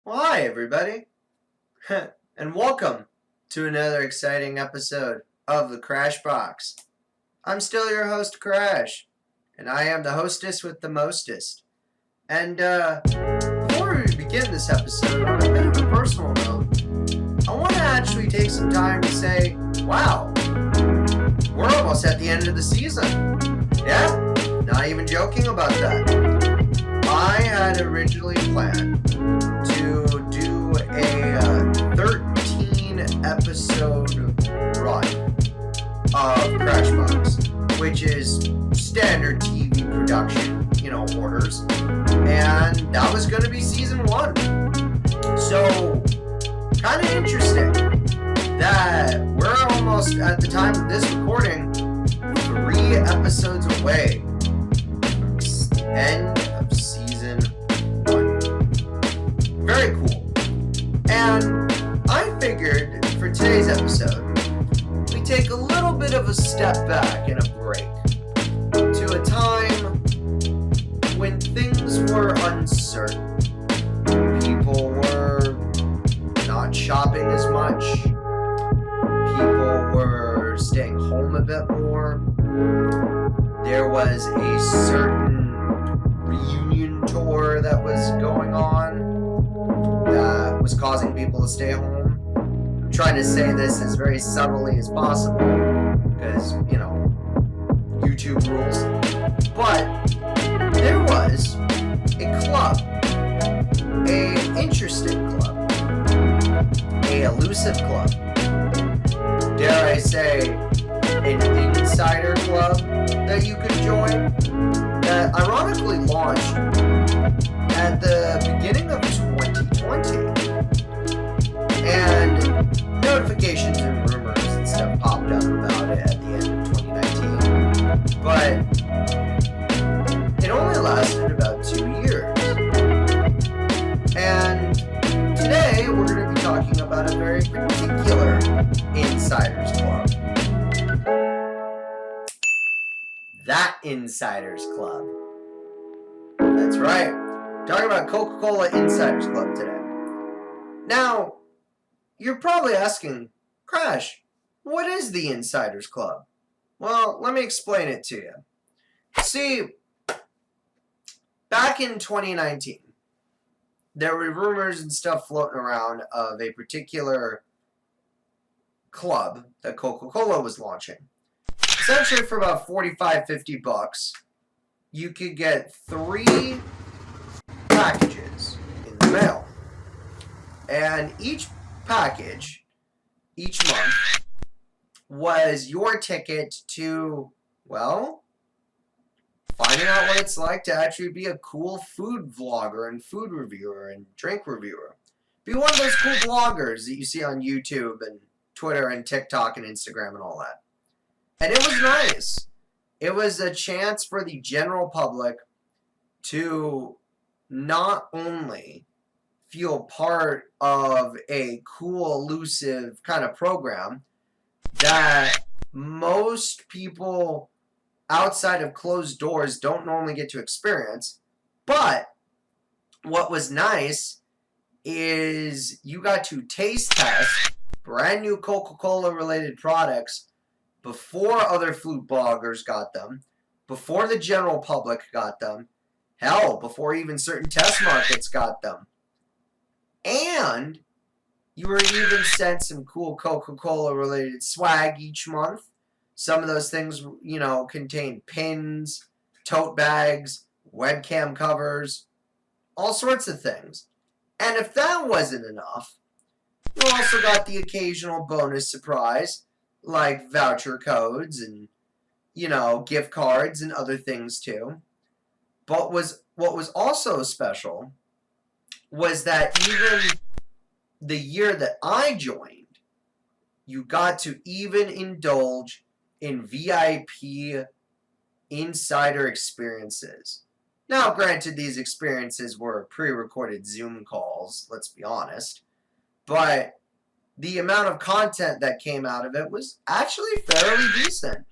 Well, hi, everybody, and welcome to another exciting episode of the Crash Box. I'm still your host, Crash, and I am the hostess with the mostest. And before we begin this episode, on a bit of a personal note, I want to actually take some time to say, wow, we're almost at the end of the season. Yeah, not even joking about that. I had originally planned to do a 13 episode run of Crash Box, which is standard TV production, orders, and that was going to be season 1. So, kind of interesting that we're almost, at the time of this recording, 3 episodes away from the end of season 1. Very cool. And I figured for today's episode, we take a little bit of a step back and a break to a time when things were uncertain. People were not shopping as much. People were staying home a bit more. There was a certain reunion tour that was going on that was causing people to stay home. I'm trying to say this as very subtly as possible because, YouTube rules. But there was a club, a interesting club, a elusive club, dare I say, an insider club that you could join that ironically launched at the beginning of 2020, and notifications and rumors and stuff popped up about it at the end of 2019, but it only lasted about 2 years. And today we're going to be talking about a very particular Insiders Club. That Insiders Club. That's right. Talking about Coca-Cola Insiders Club today. Now, you're probably asking, Crash, what is the Insiders Club? Well, let me explain it to you. See, back in 2019, there were rumors and stuff floating around of a particular club that Coca-Cola was launching. Essentially, for about $45-50, you could get 3 packages in the mail. And each package, each month, was your ticket to, well, finding out what it's like to actually be a cool food vlogger and food reviewer and drink reviewer. Be one of those cool vloggers that you see on YouTube and Twitter and TikTok and Instagram and all that. And it was nice. It was a chance for the general public to not only feel part of a cool, elusive kind of program that most people outside of closed doors don't normally get to experience, but what was nice is you got to taste test brand new Coca-Cola related products before other food bloggers got them, before the general public got them, hell, before even certain test markets got them. And you were even sent some cool Coca-Cola related swag each month. Some of those things, contain pins, tote bags, webcam covers, all sorts of things. And if that wasn't enough, you also got the occasional bonus surprise, like voucher codes and, gift cards and other things too. But what was also special was that even the year that I joined, you got to even indulge in VIP insider experiences. Now, granted, these experiences were pre-recorded Zoom calls, let's be honest, but the amount of content that came out of it was actually fairly decent.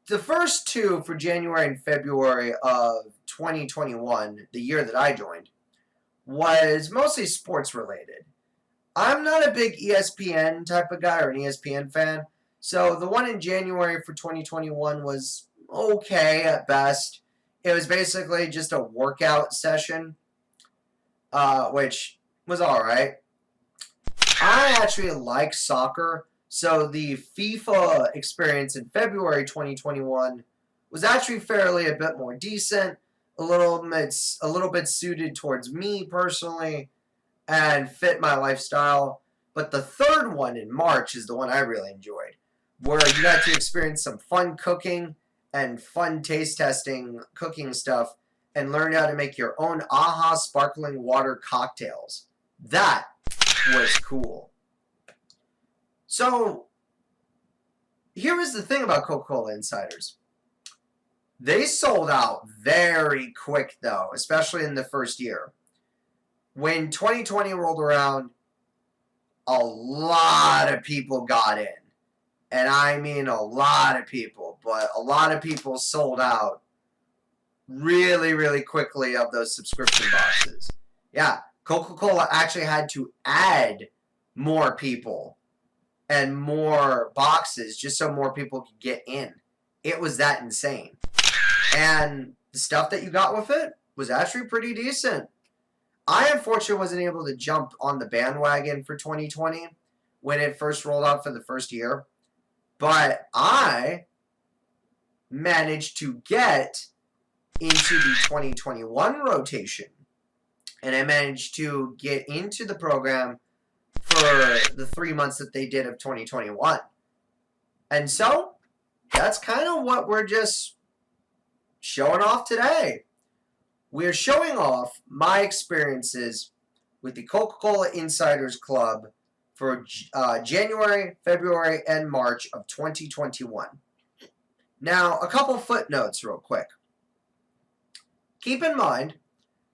The first 2 for January and February of 2021, the year that I joined, was mostly sports related. I'm not a big ESPN type of guy or an ESPN fan, so the one in January for 2021 was okay at best. It was basically just a workout session, which was alright. I actually like soccer, so the FIFA experience in February 2021 was actually fairly a bit more decent, a little bit suited towards me personally, and fit my lifestyle. But the third one in March is the one I really enjoyed, where you got to experience some fun cooking and fun taste testing cooking stuff and learn how to make your own AHA sparkling water cocktails. That was cool. So, here is the thing about Coca-Cola Insiders. They sold out very quick, though, especially in the first year. When 2020 rolled around, a lot of people got in. And I mean a lot of people, but a lot of people sold out really, really quickly of those subscription boxes. Yeah, Coca-Cola actually had to add more people and more boxes just so more people could get in. It was that insane. And the stuff that you got with it was actually pretty decent. I unfortunately wasn't able to jump on the bandwagon for 2020 when it first rolled out for the first year. But I managed to get into the 2021 rotation. And I managed to get into the program for the 3 months that they did of 2021. And so, that's kind of what we're just showing off today. We're showing off my experiences with the Coca-Cola Insiders Club for January, February, and March of 2021. Now, a couple footnotes real quick. Keep in mind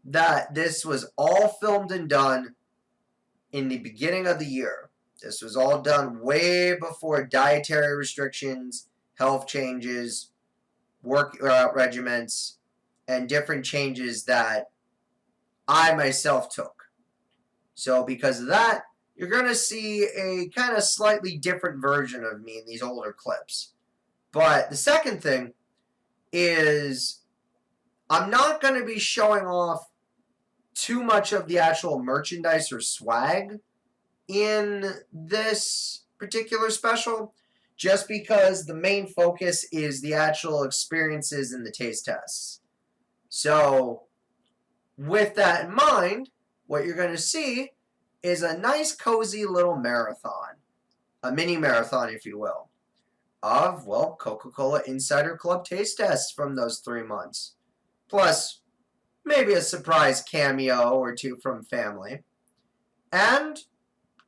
that this was all filmed and done in the beginning of the year. This was all done way before dietary restrictions, health changes, workout regimens, and different changes that I myself took. So because of that, you're going to see a kind of slightly different version of me in these older clips. But the second thing is I'm not going to be showing off too much of the actual merchandise or swag in this particular special, just because the main focus is the actual experiences and the taste tests. So, with that in mind, what you're going to see is a nice cozy little marathon, a mini marathon if you will, of, well, Coca-Cola Insider Club taste tests from those 3 months. Plus, maybe a surprise cameo or two from family. And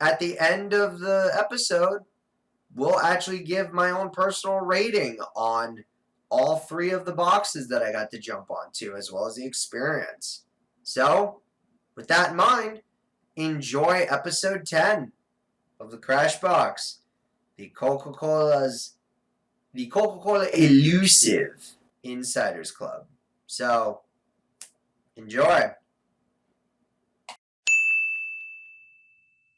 at the end of the episode, we'll actually give my own personal rating on all 3 of the boxes that I got to jump onto, as well as the experience. So, with that in mind, enjoy episode 10 of the Crash Box, the Coca-Cola Elusive Insiders Club. So, enjoy.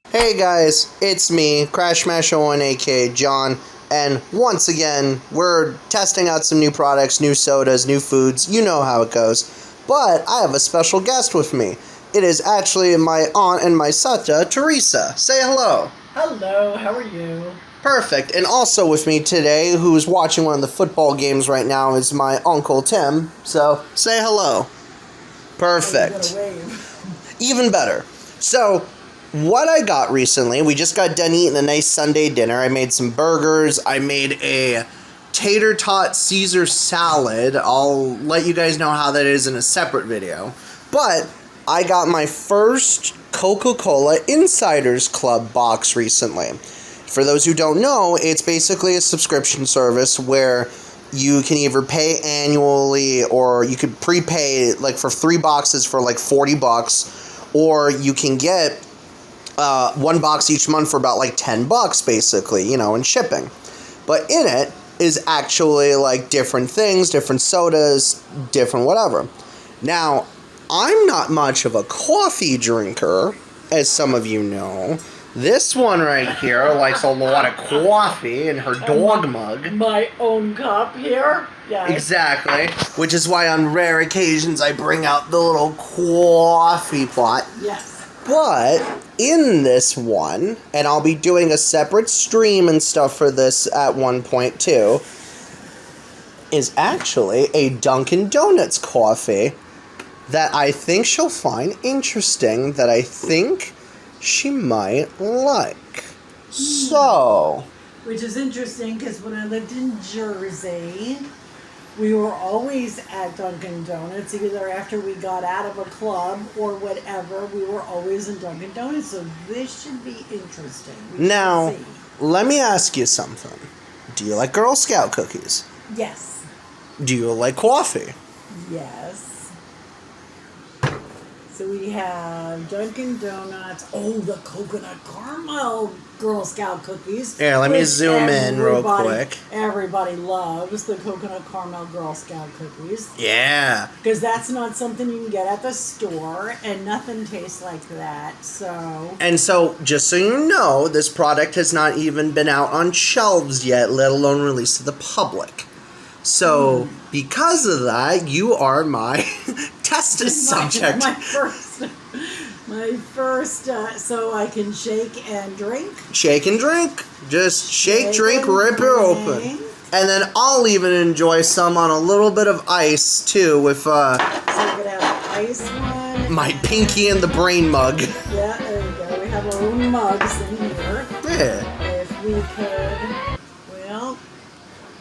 Hey guys, it's me, Crash Mash 01 aka John, and once again, we're testing out some new products, new sodas, new foods, you know how it goes. But I have a special guest with me. It is actually my aunt and my sata, Teresa. Say hello. Hello, how are you? Perfect. And also with me today, who's watching one of the football games right now, is my Uncle Tim. So, say hello. Perfect. Even better. So, what I got recently, we just got done eating a nice Sunday dinner. I made some burgers. I made a tater tot Caesar salad. I'll let you guys know how that is in a separate video. But I got my first Coca-Cola Insiders Club box recently. For those who don't know, it's basically a subscription service where you can either pay annually or you could prepay like for 3 boxes for like $40, or you can get 1 box each month for about like $10 basically, you know, and shipping. But in it is actually like different things, different sodas, different whatever. Now, I'm not much of a coffee drinker, as some of you know. This one right here likes a lot of coffee in her dog mug. My own cup here? Yeah. Exactly. Which is why on rare occasions I bring out the little coffee pot. Yes. But in this one, and I'll be doing a separate stream and stuff for this at one point too, is actually a Dunkin' Donuts coffee that I think she'll find interesting, that I think she might like. So... Which is interesting because when I lived in Jersey, we were always at Dunkin' Donuts, either after we got out of a club or whatever. We were always in Dunkin' Donuts, so this should be interesting. Now, let me ask you something. Do you like Girl Scout cookies? Yes. Do you like coffee? Yes. So we have Dunkin' Donuts. Oh, the coconut caramel Girl Scout cookies. Here, let me zoom in real quick. Everybody loves the coconut caramel Girl Scout cookies. Yeah. Because that's not something you can get at the store, and nothing tastes like that, so... And so, just so you know, this product has not even been out on shelves yet, let alone released to the public. So, because of that, you are my test subject. My first, so I can shake and drink. Shake and drink. Just shake, drink, rip it open. And then I'll even enjoy some on a little bit of ice, too, with, So we could have the ice one. my pinky in the brain mug. Yeah, there we go. We have our own mugs in here. Yeah. If we could, well...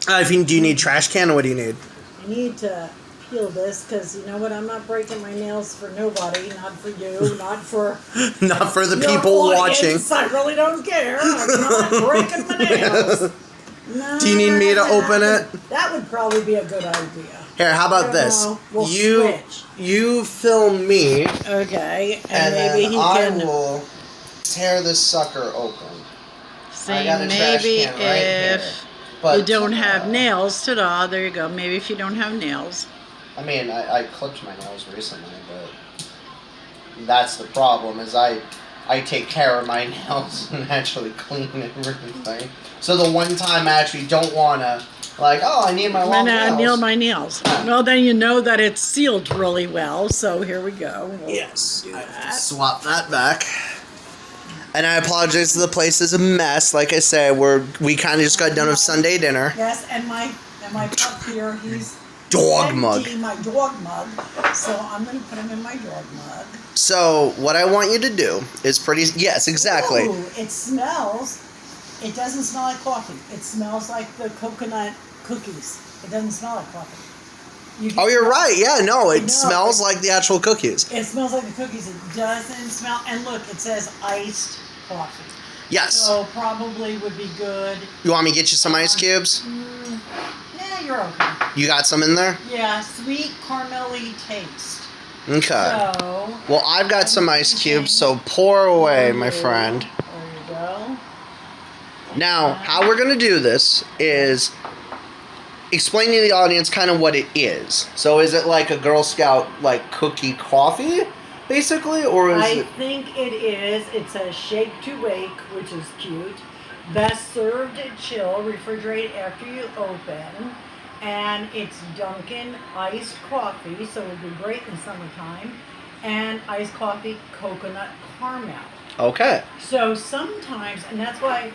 Do you need trash can, or what do you need? I need to peel this, because you know what? I'm not breaking my nails for nobody. Not for you, not for... Not for the your people audience. watching. I really don't care. I'm not breaking my nails. No, Do you need me to open it? That would probably be a good idea. Here, how about this? We'll switch. You film me, Okay, and maybe then he I can... will tear this sucker open. See, I got a trash maybe can right here. if But you don't have nails, ta-da, there you go. Maybe if you don't have nails. I mean, I clipped my nails recently, but that's the problem, is I take care of my nails and actually clean everything. So the one time I actually don't want to, like, oh, I need my long nails. Nail my nails. Well, then you know that it's sealed really well, so here we go. We'll Yes. do I that. swap that back. And I apologize if the place is a mess. Like I said, we kind of just got done with Sunday dinner. Yes, and my pup here, he's Dog mug. empty, my dog mug. So I'm going to put him in my dog mug. So what I want you to do is yes, exactly. Ooh, it smells. It doesn't smell like coffee. It smells like the coconut cookies. It doesn't smell like coffee. Oh, you're right. Yeah, no, it smells like the actual cookies. It smells like the cookies. It doesn't smell. And look, it says iced coffee. Yes. So probably would be good. You want me to get you some ice cubes? Yeah, you're okay. You got some in there? Yeah, sweet caramelly taste. Okay. So. Well, I've got some ice cubes, so pour away, my friend. There you go. Now, how we're going to do this is explain to the audience kind of what it is. So is it like a Girl Scout, like, cookie coffee, basically? Or is I think it is. It says shake to wake, which is cute. Best served chill, refrigerate after you open. And it's Dunkin' iced coffee, so it would be great in the summertime. And iced coffee coconut caramel. Okay. So sometimes, and that's why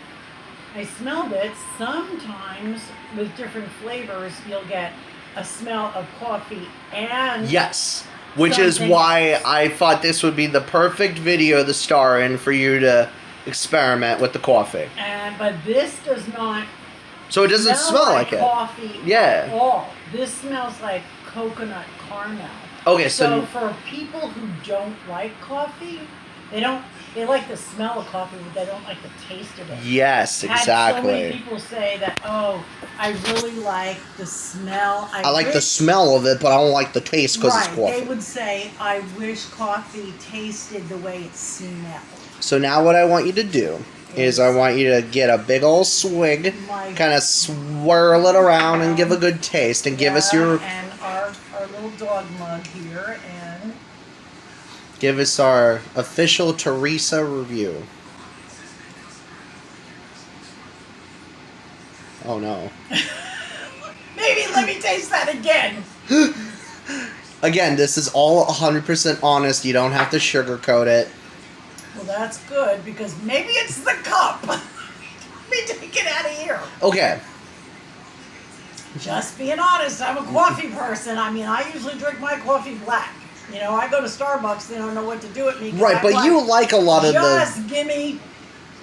I smelled it, sometimes with different flavors, you'll get a smell of coffee and... Yes. Which is something why else. I thought this would be the perfect video to star in for you to experiment with the coffee. But this does not So it doesn't smell like it. coffee Yeah. at all. This smells like coconut caramel. Okay, So so for people who don't like coffee, they like the smell of coffee, but they don't like the taste of it. yes, I've had so many exactly. people say that, oh, I really like the smell. I like the smell of it, but I don't like the taste because it's Right, coffee. they would say, I wish coffee tasted the way it smelled. So now what I want you to do is I want you to get a big old swig, kind of swirl it around and give a good taste, and give us your... And our little dog mug here, and Give us our official Teresa review. Oh no. Maybe let me taste that again. Again, this is all 100% honest. You don't have to sugarcoat it. Well, that's good because maybe it's the cup. Let me take it out of here. Okay. Just being honest, I'm a coffee person. I mean, I usually drink my coffee black. You know, I go to Starbucks, they don't know what to do with me. Right, but you like a lot of Just give me,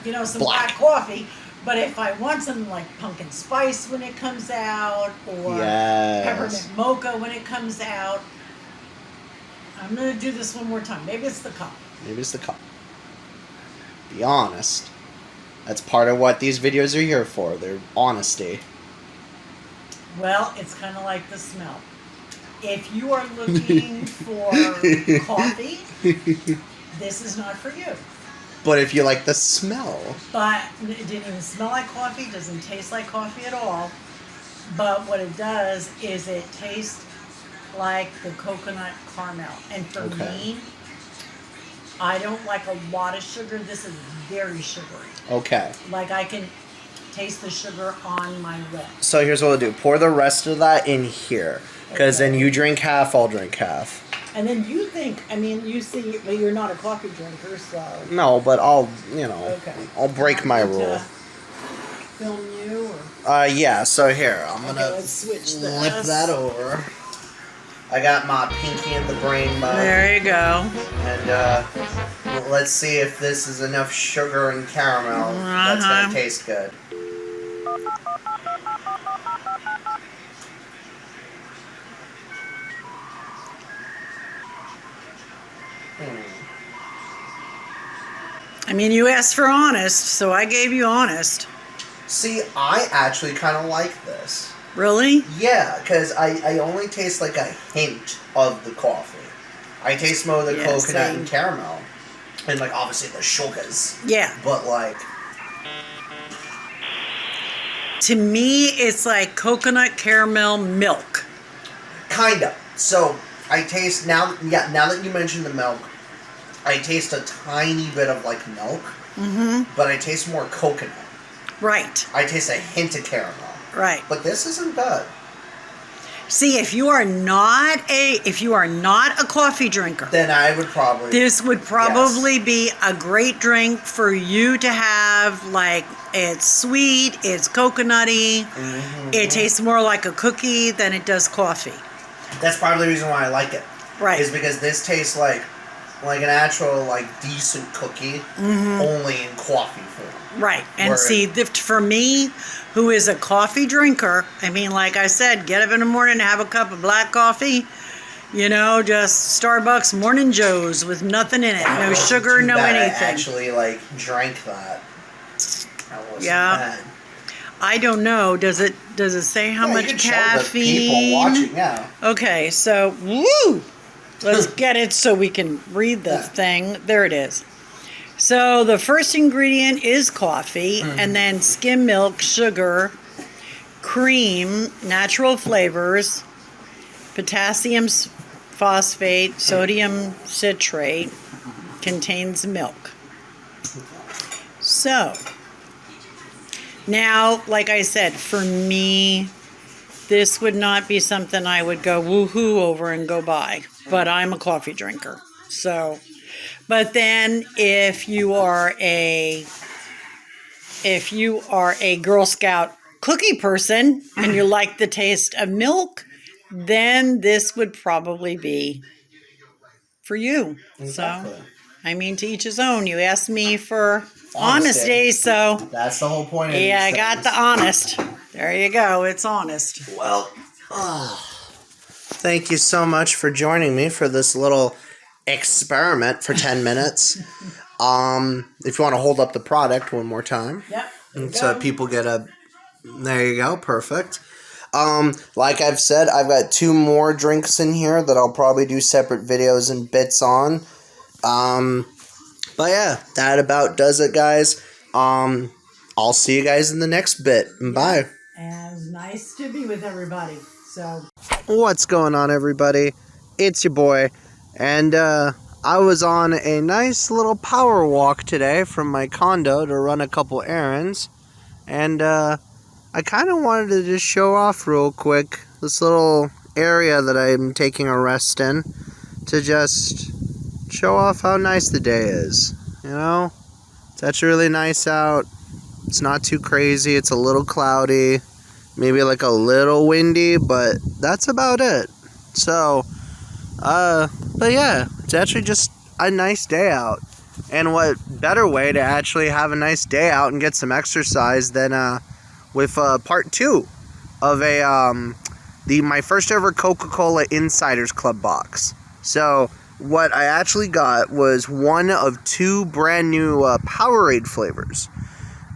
you know, some black coffee. But if I want some like pumpkin spice when it comes out, or peppermint mocha when it comes out, I'm going to do this one more time. Maybe it's the cup. Maybe it's the cup. Be honest. That's part of what these videos are here for. They're honesty. Well, it's kind of like the smell. If you are looking for coffee, this is not for you. But if you like the smell. But it didn't even smell like coffee, doesn't taste like coffee at all. But what it does is it tastes like the coconut caramel. And for me, I don't like a lot of sugar. This is very sugary. Okay. Like I can taste the sugar on my lips. So here's what we'll do. Pour the rest of that in here. Because then you drink half, I'll drink half. And then you think, I mean, you see, but you're not a coffee drinker, so. No, but I'll, you know, I'll break my rule. Film you? Or? Yeah, so here, I'm going to let's switch flip this. that over. I got my Pinky in the Brain mug. There you go. And let's see if this is enough sugar and caramel that's going to taste good. I mean, you asked for honest, so I gave you honest. See, I actually kind of like this. Really? Yeah, because I only taste like a hint of the coffee. I taste more of the coconut and caramel. And, like, obviously the sugars. Yeah. But, like... To me, it's like coconut caramel milk. Kind of. So, I taste... Now that you mentioned the milk, I taste a tiny bit of, like, milk. Mm-hmm. But I taste more coconut. Right. I taste a hint of caramel. Right. But this isn't bad. See, if you are not a coffee drinker, then I would probably... This would probably be a great drink for you to have. Like, it's sweet, it's coconutty, it tastes more like a cookie than it does coffee. That's probably the reason why I like it. Right. Is because this tastes like an actual, like, decent cookie, only in coffee form. Right. And see, for me, who is a coffee drinker, I mean, like I said, get up in the morning and have a cup of black coffee, you know, just Starbucks Morning Joe's with nothing in it. No sugar, no anything. I actually, like, drank that. That wasn't bad. I don't know. Does it say how much caffeine? People watching, yeah. Okay, so, woo! Let's get it so we can read the thing. There it is. So the first ingredient is coffee, and then skim milk, sugar, cream, natural flavors, potassium phosphate, sodium citrate, contains milk. So, now, like I said, for me, this would not be something I would go woohoo over and go buy. But I'm a coffee drinker. So, but then if you are a Girl Scout cookie person and you like the taste of milk, then this would probably be for you. Exactly. So, I mean, to each his own. You asked me for honesty, so that's the whole point of I got the honest. There you go. It's honest. Well, thank you so much for joining me for this little experiment for 10 minutes. If you want to hold up the product one more time. Yep. So people get a... There you go. Perfect. Like I've said, I've got 2 more drinks in here that I'll probably do separate videos and bits on. But yeah, that about does it, guys. I'll see you guys in the next bit. Bye. And it's nice to be with everybody. So, what's going on, everybody? It's your boy, and I was on a nice little power walk today from my condo to run a couple errands. And I kind of wanted to just show off real quick this little area that I'm taking a rest in to just show off how nice the day is. You know, it's actually really nice out. It's not too crazy. It's a little cloudy, maybe like a little windy, but that's about it. So, but yeah, it's actually just a nice day out. And what better way to actually have a nice day out and get some exercise than with part 2 of my first ever Coca-Cola Insiders Club box. So what I actually got was one of 2 brand new Powerade flavors.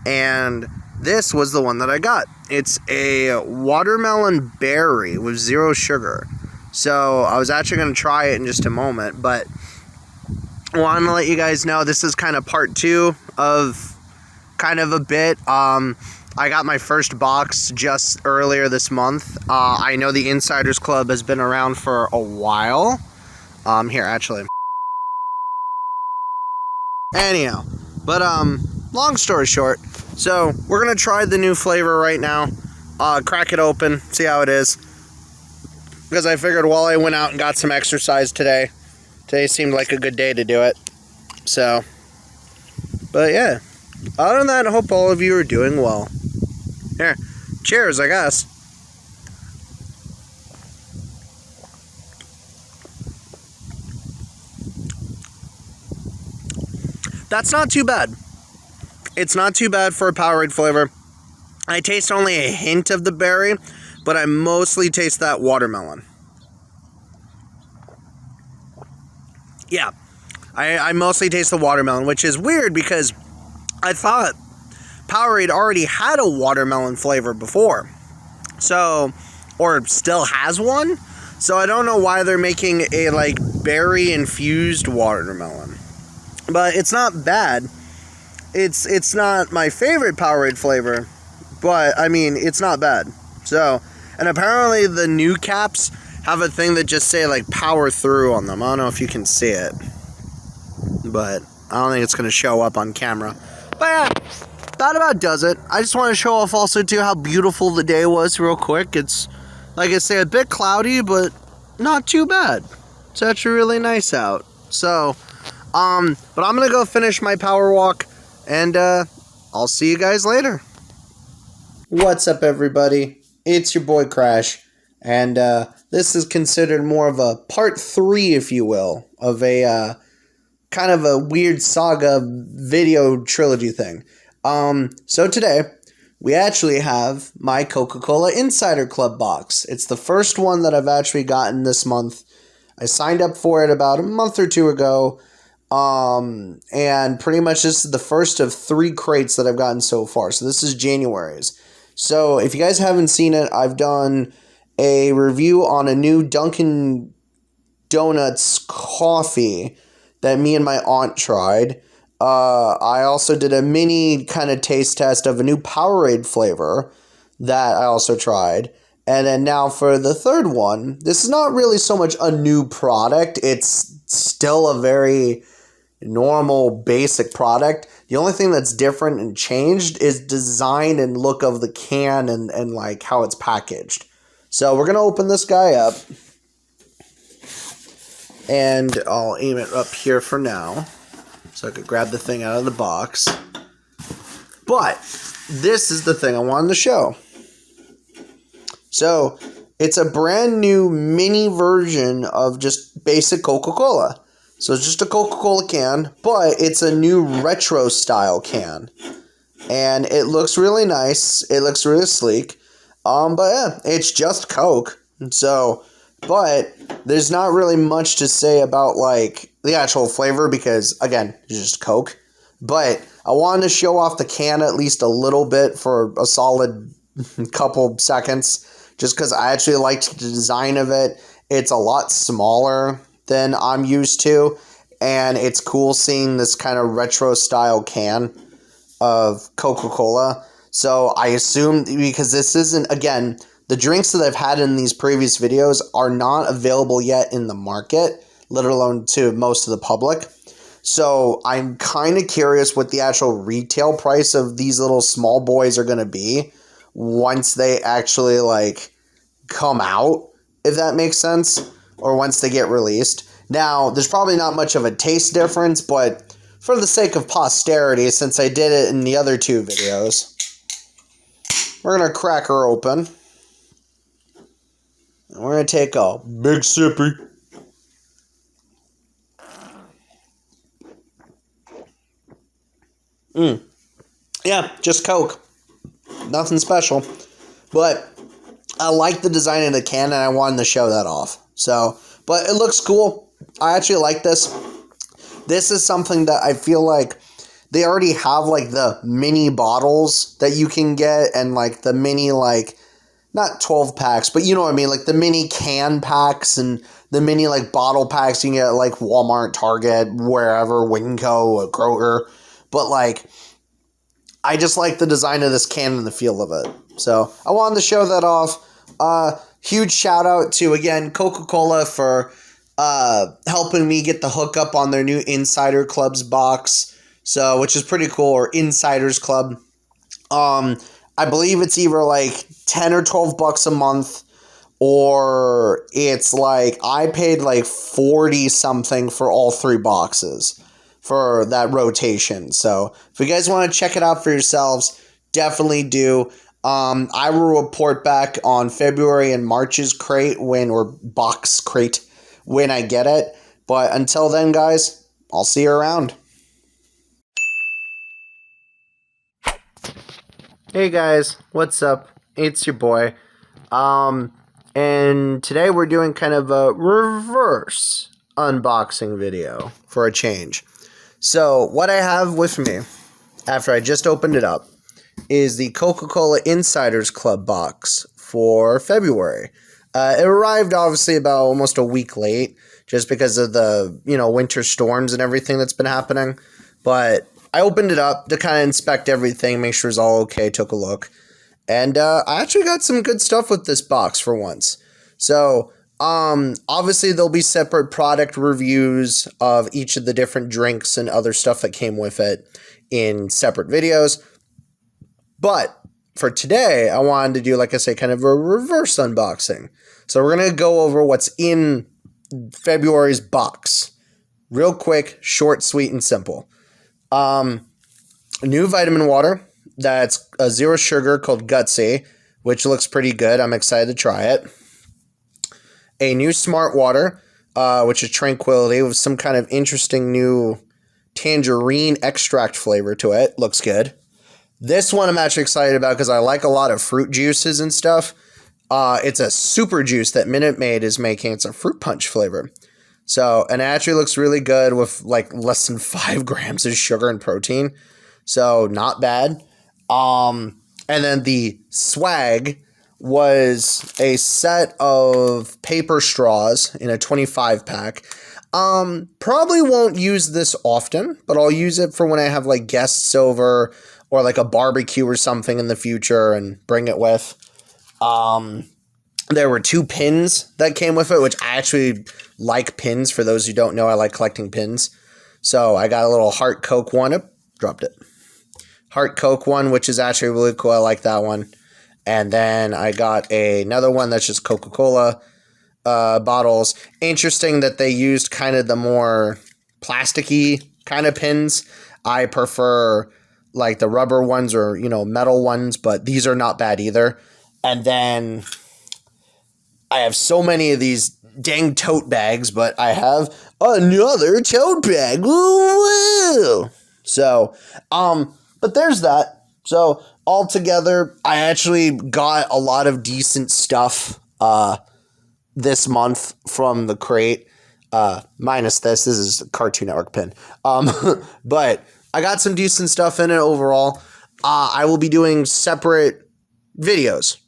And this was the one that I got. It's a watermelon berry with 0 sugar. So I was actually going to try it in just a moment, but I wanted to let you guys know this is kind of part 2 of kind of a bit. I got my first box just earlier this month. I know the Insiders Club has been around for a while. Here, actually. Anyhow, but long story short, so we're gonna try the new flavor right now. Crack it open, see how it is. Because I figured while I went out and got some exercise today seemed like a good day to do it. So, but yeah. Other than that, I hope all of you are doing well. Here, cheers, I guess. That's not too bad. It's not too bad for a Powerade flavor. I taste only a hint of the berry, but I mostly taste that watermelon. Yeah, I mostly taste the watermelon, which is weird because I thought Powerade already had a watermelon flavor before. So, or still has one. So I don't know why they're making a like berry infused watermelon. But it's not bad. It's not my favorite Powerade flavor, but I mean, it's not bad. So, and apparently the new caps have a thing that just say like power through on them. I don't know if you can see it, but I don't think it's going to show up on camera. But yeah, that about does it. I just want to show off also too how beautiful the day was real quick. It's, like I say, a bit cloudy, but not too bad. It's actually really nice out. So, but I'm going to go finish my power walk, and I'll see you guys later. What's up, everybody? It's your boy Crash, and this is considered more of a part 3, if you will, of a kind of a weird saga video trilogy thing. So today, we actually have my Coca-Cola Insider Club box. It's the first one that I've actually gotten this month. I signed up for it about a month or 2 ago, and pretty much this is the first of 3 crates that I've gotten so far. So this is January's. So if you guys haven't seen it, I've done a review on a new Dunkin' Donuts coffee that me and my aunt tried. I also did a mini kind of taste test of a new Powerade flavor that I also tried. And then now for the third one, this is not really so much a new product. It's still a very normal, basic product. The only thing that's different and changed is design and look of the can and like how it's packaged. So we're going to open this guy up. And I'll aim it up here for now, so I could grab the thing out of the box. But this is the thing I wanted to show. So it's a brand new mini version of just basic Coca-Cola. So it's just a Coca-Cola can, but it's a new retro style can. And it looks really nice. It looks really sleek. But yeah, it's just Coke. So, but there's not really much to say about like the actual flavor because again, it's just Coke. But I wanted to show off the can at least a little bit for a solid couple seconds, just because I actually liked the design of it. It's a lot smaller than I'm used to, and it's cool seeing this kind of retro style can of Coca-Cola. So I assume, because this isn't, again, the drinks that I've had in these previous videos are not available yet in the market. let alone to most of the public. So I'm kind of curious what the actual retail price of these little small boys are going to be once they actually like come out, if that makes sense, or once they get released. Now, there's probably not much of a taste difference, but for the sake of posterity, since I did it in the other 2 videos, we're going to crack her open. And we're going to take a big sippy. Yeah, just Coke. Nothing special. But I like the design of the can, and I wanted to show that off. So, but it looks cool. I actually like this. This is something that I feel like they already have, like, the mini bottles that you can get, and, like, the mini, like, not 12 packs, but you know what I mean, like, the mini can packs, and the mini, like, bottle packs you can get at, like, Walmart, Target, wherever, Winco, Kroger. But, like, I just like the design of this can and the feel of it. So, I wanted to show that off. Huge shout out to, again, Coca-Cola for helping me get the hookup on their new Insider Clubs box. So, which is pretty cool, or Insiders Club. I believe it's either like 10 or 12 bucks a month, or it's like, I paid like 40 something for all 3 boxes for that rotation. So if you guys want to check it out for yourselves, definitely do. I will report back on February and March's crate box crate when I get it. But until then, guys, I'll see you around. Hey guys, what's up? It's your boy. And today we're doing kind of a reverse unboxing video for a change. So what I have with me, after I just opened it up, is the Coca-Cola Insiders Club box for February. It arrived obviously about almost a week late, just because of the, winter storms and everything that's been happening. But I opened it up to kind of inspect everything, make sure it's all okay, took a look. And I actually got some good stuff with this box for once. So, obviously there'll be separate product reviews of each of the different drinks and other stuff that came with it in separate videos. But for today, I wanted to do, like I say, kind of a reverse unboxing. So we're going to go over what's in February's box. Real quick, short, sweet, and simple. New vitamin water that's a 0 sugar called Gutsy, which looks pretty good. I'm excited to try it. A new Smart Water, which is Tranquility, with some kind of interesting new tangerine extract flavor to it. Looks good. This one I'm actually excited about because I like a lot of fruit juices and stuff. It's a super juice that Minute Maid is making. It's a fruit punch flavor. So, and it actually looks really good with like less than 5 grams of sugar and protein. So, not bad. And then the swag was a set of paper straws in a 25 pack. Probably won't use this often, but I'll use it for when I have like guests over or like a barbecue or something in the future and bring it with. There were 2 pins that came with it, which I actually like pins. For those who don't know, I like collecting pins. So I got a little Heart Coke one. Oh, dropped it. Heart Coke one, which is actually really cool. I like that one. And then I got another one that's just Coca-Cola bottles. Interesting that they used kind of the more plasticky kind of pins. I prefer like the rubber ones or, metal ones, but these are not bad either. And then I have so many of these dang tote bags, but I have another tote bag. Woo! So, but there's that. So, altogether, I actually got a lot of decent stuff this month from the crate. Minus this. This is a Cartoon Network pin. But I got some decent stuff in it overall. I will be doing separate videos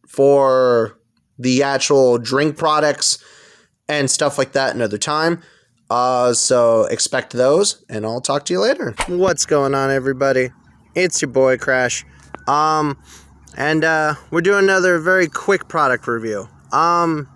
for the actual drink products and stuff like that another time. So expect those, and I'll talk to you later. What's going on, everybody? It's your boy, Crash. And we're doing another very quick product review.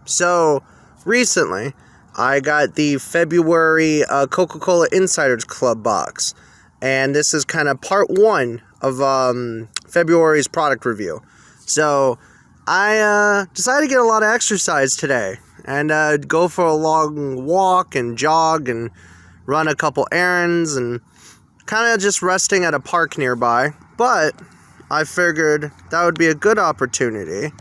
So recently, I got the February Coca-Cola Insiders Club box. And this is kind of part 1 of February's product review. So I decided to get a lot of exercise today and go for a long walk and jog and run a couple errands and kind of just resting at a park nearby. But I figured that would be a good opportunity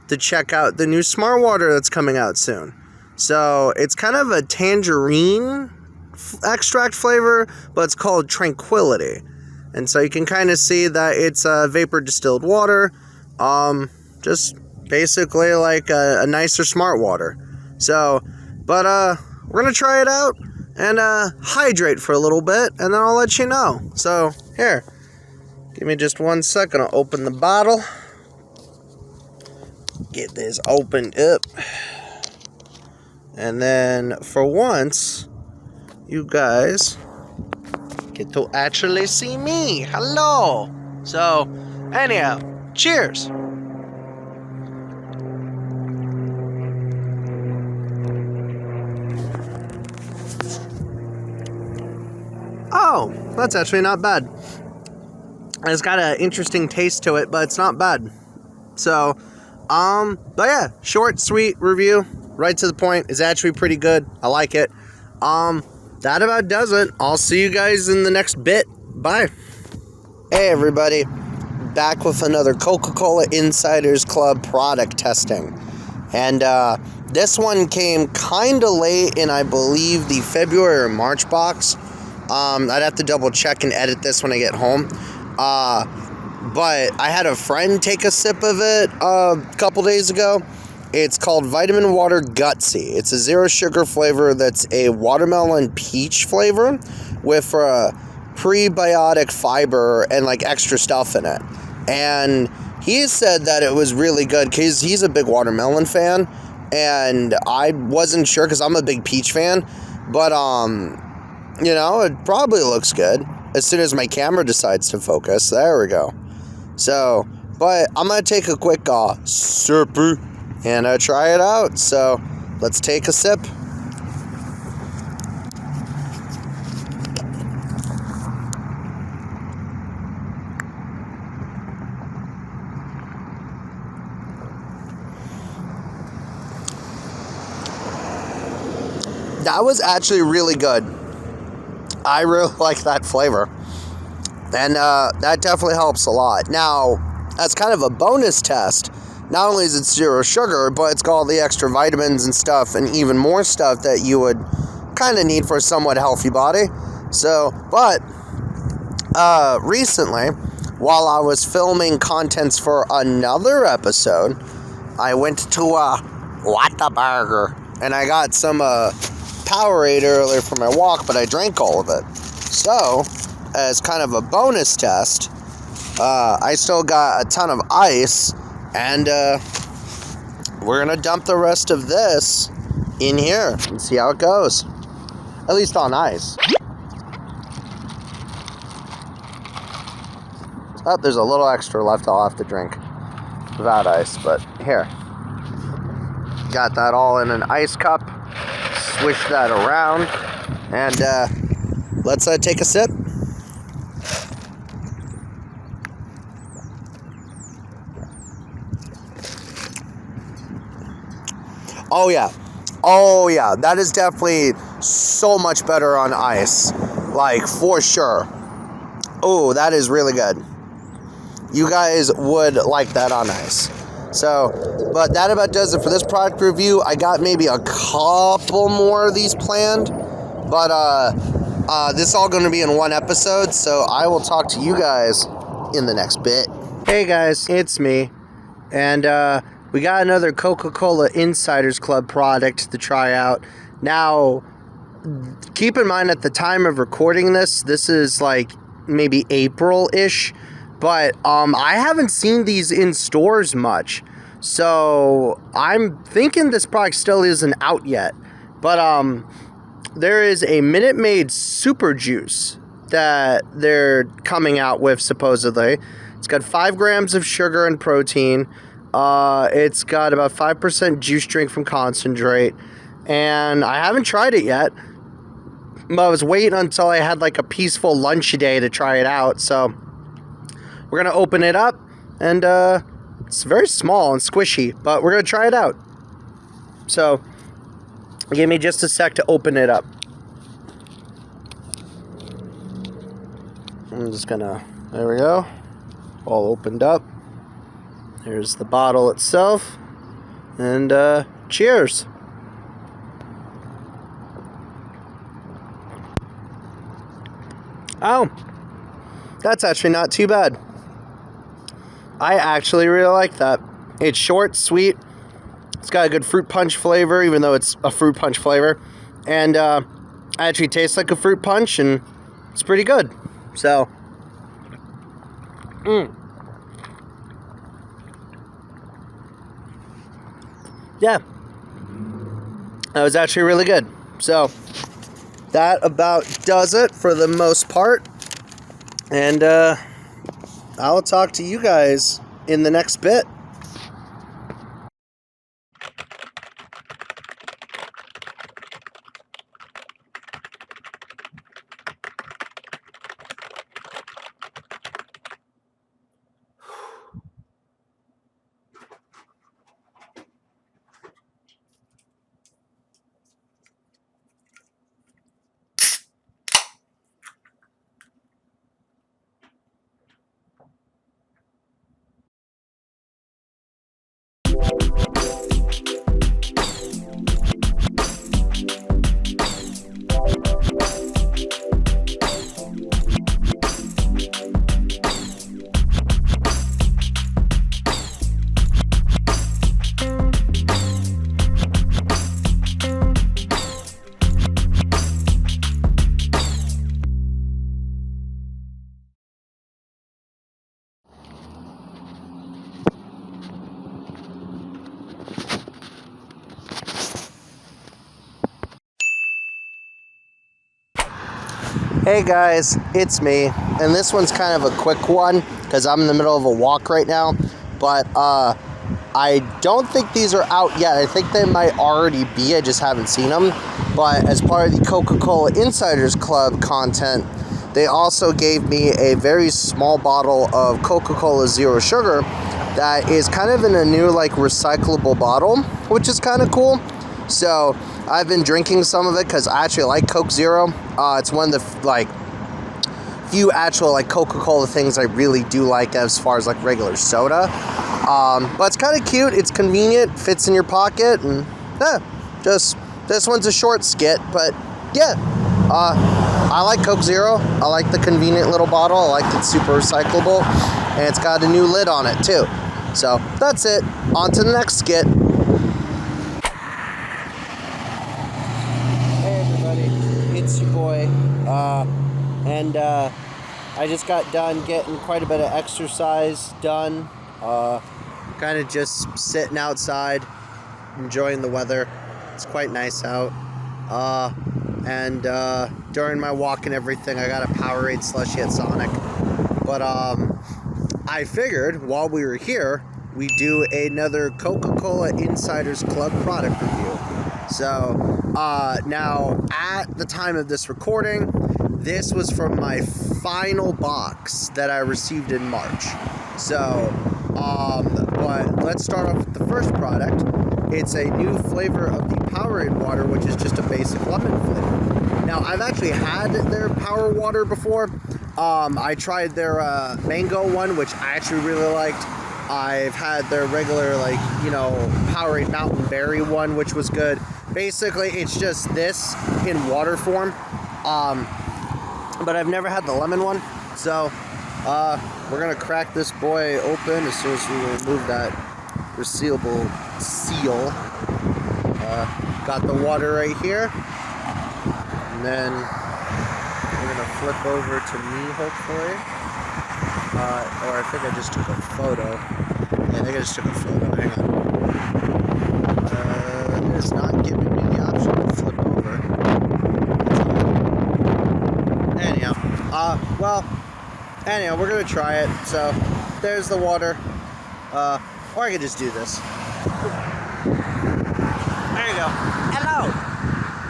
to check out the new Smart Water that's coming out soon. So it's kind of a tangerine extract flavor, but it's called Tranquility. And so you can kind of see that it's vapor distilled water, just basically like a nicer Smart Water. So, but we're gonna try it out and hydrate for a little bit, and then I'll let you know. So here, give me just 1 second. I'll open the bottle, get this opened up, and then for once, you guys get to actually see me. Hello. So, anyhow, cheers. Oh, that's actually not bad. It's got an interesting taste to it, but it's not bad. So, but yeah, short, sweet review, right to the point. It's actually pretty good. I like it. That about does it. I'll see you guys in the next bit. Bye. Hey everybody, back with another Coca-Cola Insiders Club product testing. And this one came kind of late in, I believe, the February or March box. I'd have to double check and edit this when I get home. But I had a friend take a sip of it a couple days ago. It's called Vitamin Water Gutsy. It's a zero sugar flavor that's a watermelon peach flavor with prebiotic fiber and like extra stuff in it. And he said that it was really good because he's a big watermelon fan, and I wasn't sure because I'm a big peach fan. But you know, it probably looks good as soon as my camera decides to focus. There we go. So, but I'm gonna take a quick sip and try it out. So let's take a sip. That was actually really good. I really like that flavor. And that definitely helps a lot. Now, as kind of a bonus test, not only is it zero sugar, but it's got all the extra vitamins and stuff and even more stuff that you would kind of need for a somewhat healthy body. So, but recently, while I was filming contents for another episode, I went to Whataburger and I got some Powerade earlier for my walk, but I drank all of it. So, as kind of a bonus test, I still got a ton of ice, and we're gonna dump the rest of this in here and see how it goes. At least on ice. Oh, there's a little extra left I'll have to drink without ice, but here. Got that all in an ice cup. Swish that around, and let's take a sip. Oh yeah, that is definitely so much better on ice, like for sure. Oh, that is really good. You guys would like that on ice. So, but that about does it for this product review. I got maybe a couple more of these planned, but this is all going to be in one episode, so I will talk to you guys in the next bit. Hey guys, it's me, and we got another Coca-Cola Insiders Club product to try out. Now, keep in mind at the time of recording this is like maybe April-ish, but I haven't seen these in stores much, so I'm thinking this product still isn't out yet. But there is a Minute Maid Super Juice that they're coming out with, supposedly. It's got 5 grams of sugar and protein. It's got about 5% juice drink from concentrate, and I haven't tried it yet. But I was waiting until I had like a peaceful lunch day to try it out. So we're gonna open it up, and it's very small and squishy, but we're gonna try it out. So give me just a sec to open it up. I'm just gonna, there we go, all opened up. Here's the bottle itself, and cheers. Oh, that's actually not too bad. I actually really like that. It's short, sweet. It's got a good fruit punch flavor, even though it's a fruit punch flavor. And it actually tastes like a fruit punch, and it's pretty good. So, yeah. That was actually really good. So, that about does it for the most part. And I'll talk to you guys in the next bit. Hey guys, it's me, and this one's kind of a quick one because I'm in the middle of a walk right now, but I don't think these are out yet. I think they might already be, I just haven't seen them, but as part of the Coca-Cola Insiders Club content, they also gave me a very small bottle of Coca-Cola Zero Sugar that is kind of in a new like recyclable bottle, which is kind of cool. So I've been drinking some of it because I actually like Coke Zero. It's one of the few actual like Coca-Cola things I really do like as far as like regular soda. But it's kind of cute. It's convenient, fits in your pocket, and just this one's a short skit. But yeah, I like Coke Zero. I like the convenient little bottle. I like it's super recyclable, and it's got a new lid on it too. So that's it. On to the next skit. It's your boy, and I just got done getting quite a bit of exercise done, kind of just sitting outside, enjoying the weather. It's quite nice out, and during my walk and everything, I got a Powerade slushie at Sonic, but I figured while we were here, we do another Coca-Cola Insiders Club product review. So, now, at the time of this recording, this was from my final box that I received in March. So, but let's start off with the first product. It's a new flavor of the Powerade water, which is just a basic lemon flavor. Now, I've actually had their Power Water before. I tried their mango one, which I actually really liked. I've had their regular, Powerade Mountain Berry one, which was good. Basically, it's just this in water form, but I've never had the lemon one, so we're going to crack this boy open as soon as we remove that resealable seal. Got the water right here, and then we're going to flip over to me, hopefully, or I think I just took a photo. Yeah, I think I just took a photo, hang on. It's not giving me the option to flip over. Anyhow, we're gonna try it. So, there's the water. Or I could just do this. There you go. Hello. out.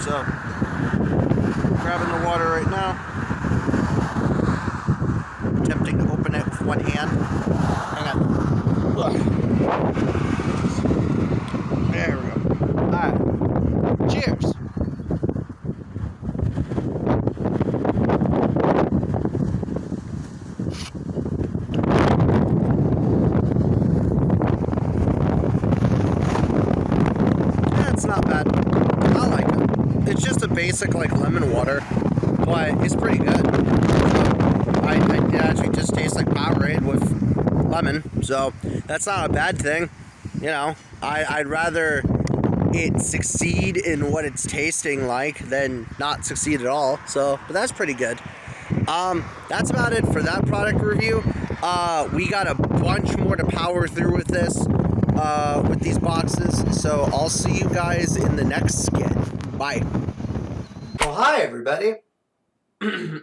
So, grabbing the water right now. Attempting to open it with one hand. Hang on. There we go. Alright. Cheers. It's not bad. I like it. It's just a basic like lemon water, but it's pretty good. It actually just tastes like Powerade with lemon, so that's not a bad thing. You know, I'd rather it succeed in what it's tasting like than not succeed at all. So, but that's pretty good. That's about it for that product review. We got a bunch more to power through with this. With these boxes, so I'll see you guys in the next skit. Bye. Well, hi everybody.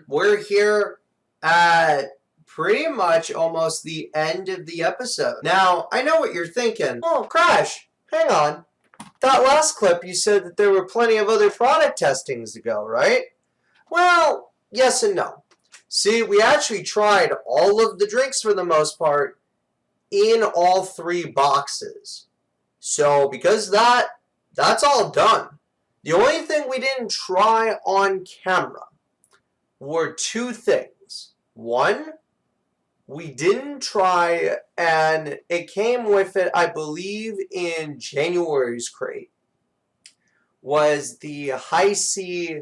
We're here at pretty much almost the end of the episode. Now, I know what you're thinking. Oh, Crash, hang on. That last clip you said that there were plenty of other product testings to go, right? Well, yes and no. See, we actually tried all of the drinks for the most part in all 3 boxes. So because that's all done. The only thing we didn't try on camera were 2 things. One, we didn't try, and it came with it, I believe, in January's crate, was the High C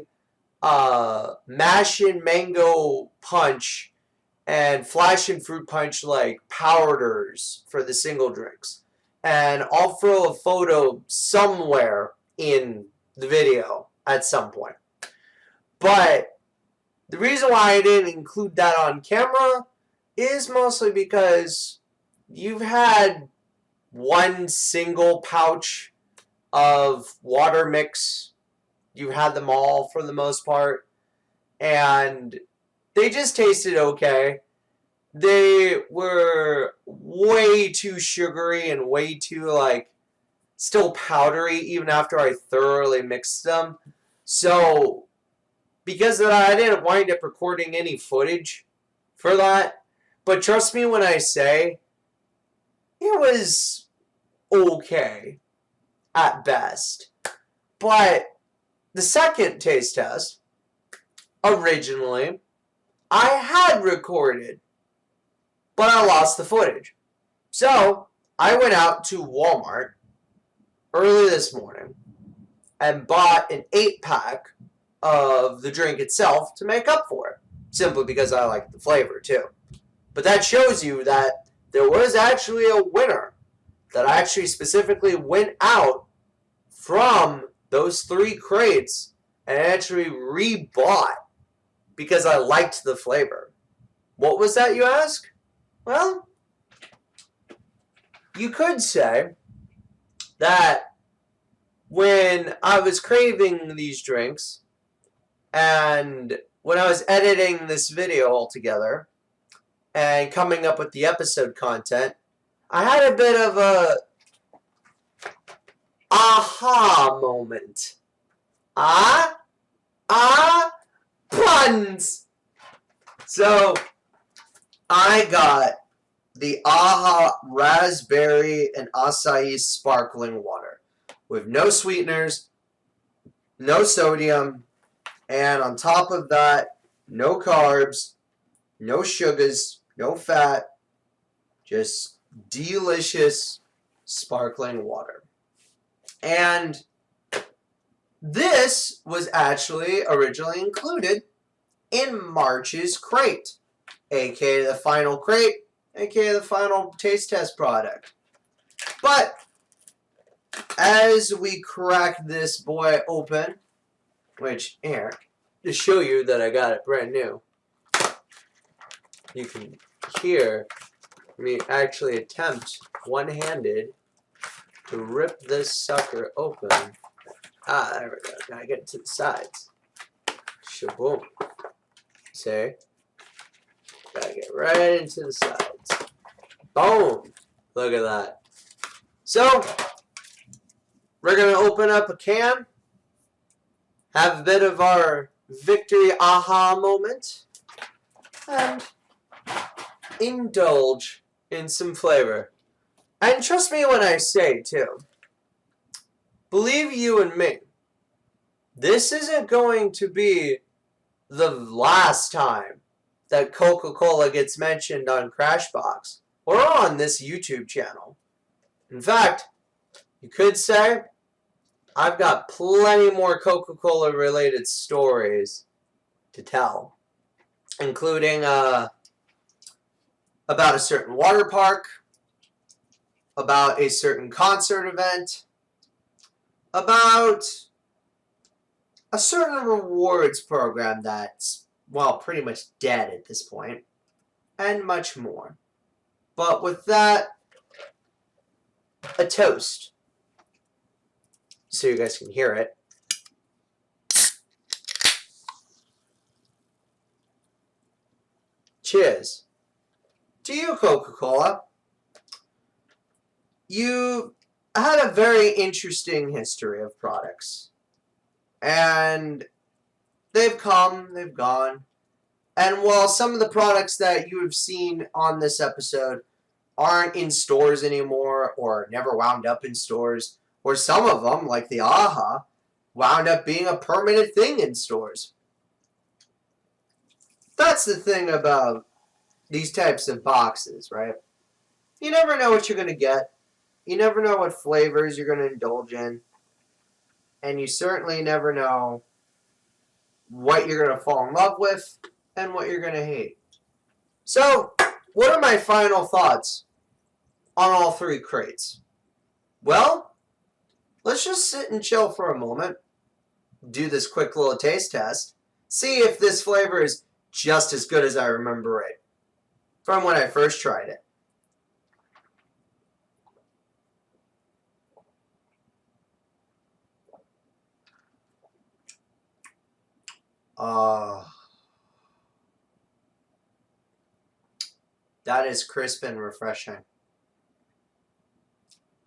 Mashin' Mango Punch and Flash and Fruit Punch like powders for the single drinks. And I'll throw a photo somewhere in the video at some point. But the reason why I didn't include that on camera is mostly because you've had one single pouch of water mix. You've had them all for the most part. And they just tasted okay. They were way too sugary and way too, like, still powdery even after I thoroughly mixed them. So, because of that, I didn't wind up recording any footage for that. But trust me when I say, it was okay at best. But the second taste test, originally, I had recorded, but I lost the footage. So, I went out to Walmart early this morning and bought an 8-pack of the drink itself to make up for it. Simply because I like the flavor, too. But that shows you that there was actually a winner that actually specifically went out from those 3 crates and actually rebought because I liked the flavor. What was that, you ask? Well, you could say that when I was craving these drinks and when I was editing this video altogether and coming up with the episode content, I had a bit of a aha moment. Puns! So, I got the AHA Raspberry and Acai Sparkling Water with no sweeteners, no sodium, and on top of that, no carbs, no sugars, no fat, just delicious sparkling water. And this was actually originally included in March's crate, aka the final crate, aka the final taste test product. But as we crack this boy open, which here, to show you that I got it brand new, you can hear me actually attempt one-handed to rip this sucker open. There we go. Gotta get it to the sides. Shaboom. See? Gotta get right into the sides. Boom! Look at that. So, we're gonna open up a can have a bit of our victory aha moment, and indulge in some flavor. And trust me when I say, too, believe you and me, this isn't going to be the last time that Coca-Cola gets mentioned on Crashbox or on this YouTube channel. In fact, you could say I've got plenty more Coca-Cola related stories to tell, including about a certain water park, about a certain concert event, about a certain rewards program that's, well, pretty much dead at this point, and much more. But with that, a toast, so you guys can hear it. Cheers to you, Coca-Cola. You had a very interesting history of products. And they've come, they've gone. And while some of the products that you have seen on this episode aren't in stores anymore or never wound up in stores, or some of them, like the AHA, wound up being a permanent thing in stores. That's the thing about these types of boxes, right? You never know what you're going to get. You never know what flavors you're going to indulge in. And you certainly never know what you're going to fall in love with and what you're going to hate. So, what are my final thoughts on all three crates? Well, let's just sit and chill for a moment, do this quick little taste test, see if this flavor is just as good as I remember it from when I first tried it. That is crisp and refreshing.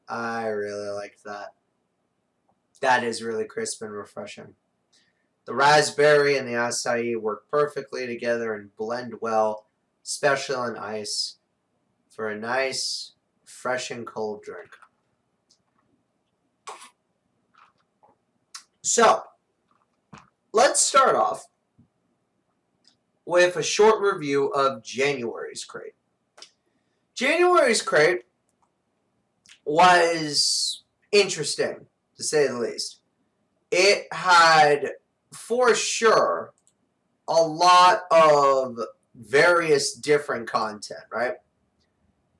I really like that. That is really crisp and refreshing. The raspberry and the acai work perfectly together and blend well, especially on ice, for a nice, fresh and cold drink. So, let's start off with a short review of January's crate. January's crate was interesting, to say the least. It had, for sure, a lot of various different content, right?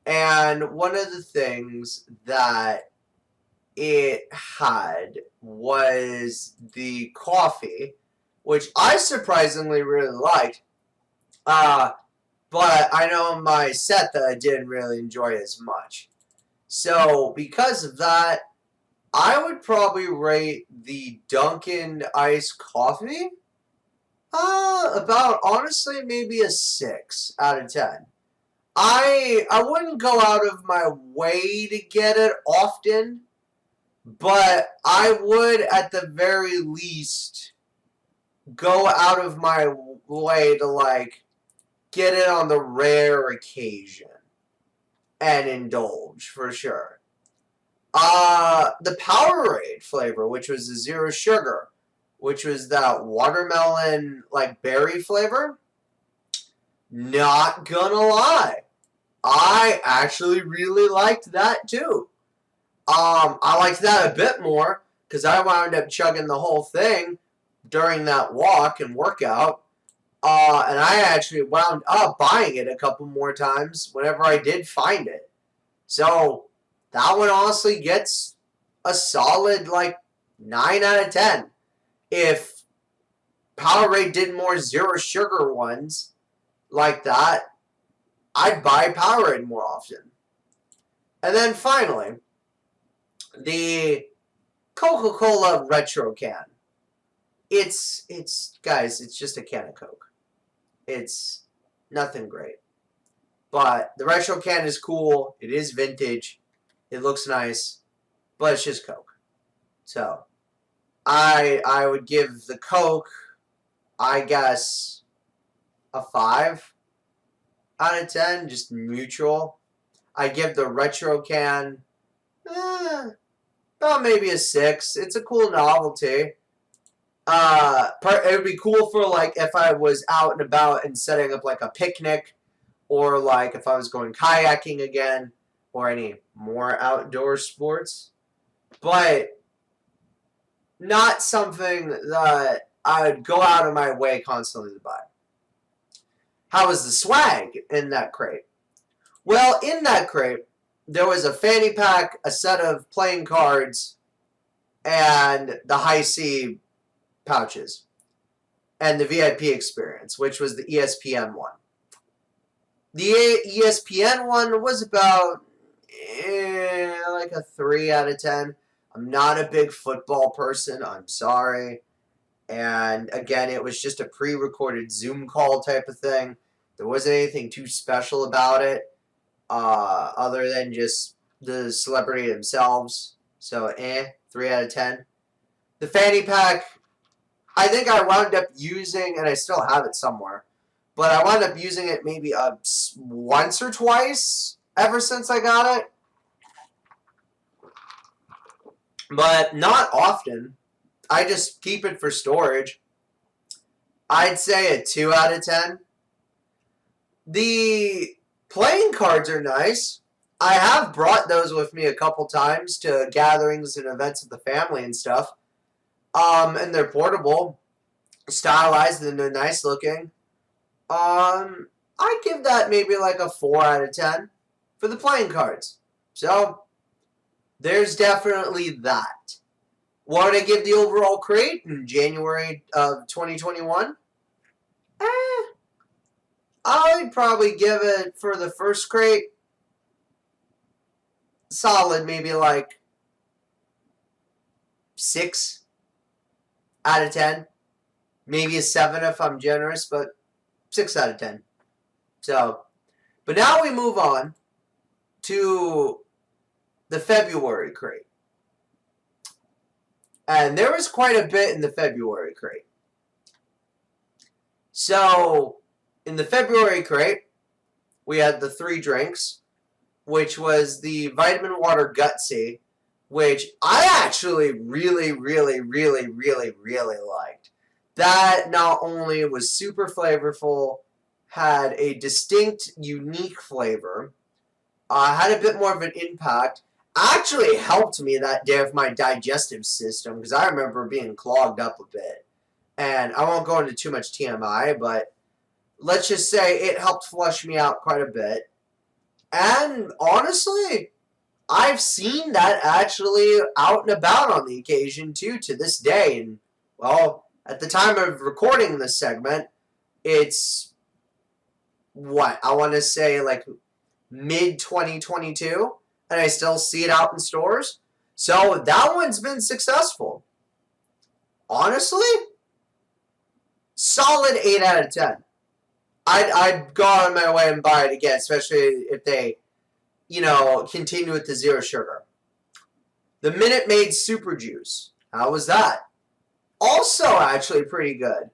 And one of the things that it had was the coffee, which I surprisingly really liked. But I know in my set that I didn't really enjoy as much. So, because of that, I would probably rate the Dunkin' iced coffee about, honestly, maybe a 6 out of 10. I wouldn't go out of my way to get it often, but I would, at the very least, go out of my way to, like, get it on the rare occasion and indulge, for sure. The Powerade flavor, which was the zero sugar, which was that watermelon, like, berry flavor, not gonna lie, I actually really liked that, too. I liked that a bit more, because I wound up chugging the whole thing during that walk and workout. And I actually wound up buying it a couple more times whenever I did find it. So, that one honestly gets a solid, like, 9 out of 10. If Powerade did more zero sugar ones like that, I'd buy Powerade more often. And then finally, the Coca-Cola Retro Can. Guys, it's just a can of Coke. It's nothing great. But the Retro Can is cool. It is vintage. It looks nice. But it's just Coke. So, I would give the Coke, I guess, a 5 out of 10, just neutral. I give the retro can about maybe a 6. It's a cool novelty. It would be cool for like if I was out and about and setting up like a picnic, or like if I was going kayaking again, or any more outdoor sports. But not something that I would go out of my way constantly to buy. How was the swag in that crate? Well, in that crate, there was a fanny pack, a set of playing cards, and the high C pouches, and the VIP experience, which was the ESPN one. The ESPN one was about like a 3 out of 10. I'm not a big football person. I'm sorry. And again, it was just a pre-recorded Zoom call type of thing. There wasn't anything too special about it, other than just the celebrity themselves. So, 3 out of 10. The fanny pack, I think I wound up using, and I still have it somewhere, but I wound up using it maybe once or twice ever since I got it. But not often. I just keep it for storage. I'd say a 2 out of 10. The playing cards are nice. I have brought those with me a couple times to gatherings and events of the family and stuff. And they're portable, stylized, and they're nice looking. I'd give that maybe like a 4 out of 10 for the playing cards. So, there's definitely that. What would I give the overall crate in January of 2021? I would probably give it, for the first crate, solid, maybe like 6 out of 10. Maybe a 7 if I'm generous, but 6 out of 10. So, but now we move on to the February crate. And there was quite a bit in the February crate. So, in the February crate, we had the 3 drinks, which was the Vitamin Water Gutsy, which I actually really liked. That not only was super flavorful, had a distinct, unique flavor, had a bit more of an impact, actually helped me that day with my digestive system, because I remember being clogged up a bit. And I won't go into too much TMI, but let's just say it helped flush me out quite a bit. And honestly, I've seen that actually out and about on the occasion too, to this day. And, well, at the time of recording this segment, it's, what, I want to say like mid-2022, and I still see it out in stores. So that one's been successful. Honestly, solid 8 out of 10. I'd go on my way and buy it again, especially if they, continue with the 0 sugar. The Minute Maid Super Juice. How was that? Also actually pretty good.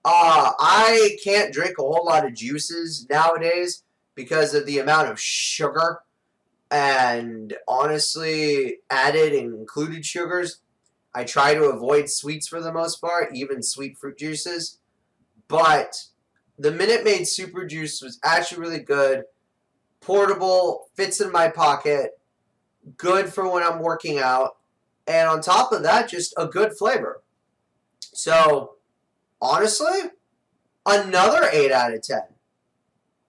I can't drink a whole lot of juices nowadays because of the amount of sugar and, honestly, added and included sugars. I try to avoid sweets for the most part, even sweet fruit juices. But the Minute Maid Super Juice was actually really good. Portable, fits in my pocket, good for when I'm working out, and on top of that, just a good flavor. So, honestly, another 8 out of 10.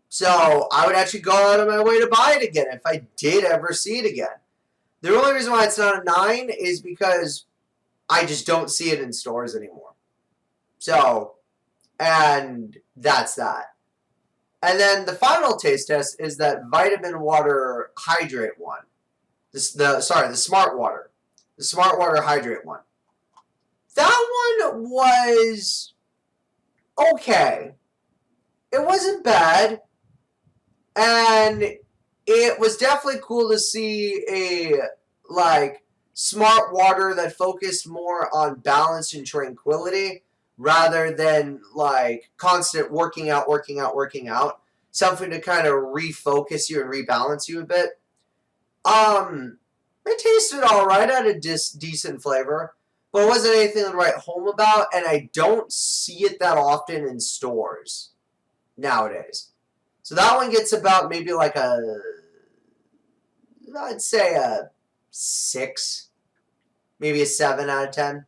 So, I would actually go out of my way to buy it again if I did ever see it again. The only reason why it's not a 9 is because I just don't see it in stores anymore. So, and that's that. And then the final taste test is that Vitamin Water Hydrate one. The Smart Water. The Smart Water Hydrate one. That one was okay. It wasn't bad. And it was definitely cool to see a, smart water that focused more on balance and tranquility rather than like constant working out. Something to kind of refocus you and rebalance you a bit. It tasted alright, had a decent flavor, but it wasn't anything to write home about, and I don't see it that often in stores nowadays. So that one gets about maybe like I'd say a 6, maybe a 7 out of 10.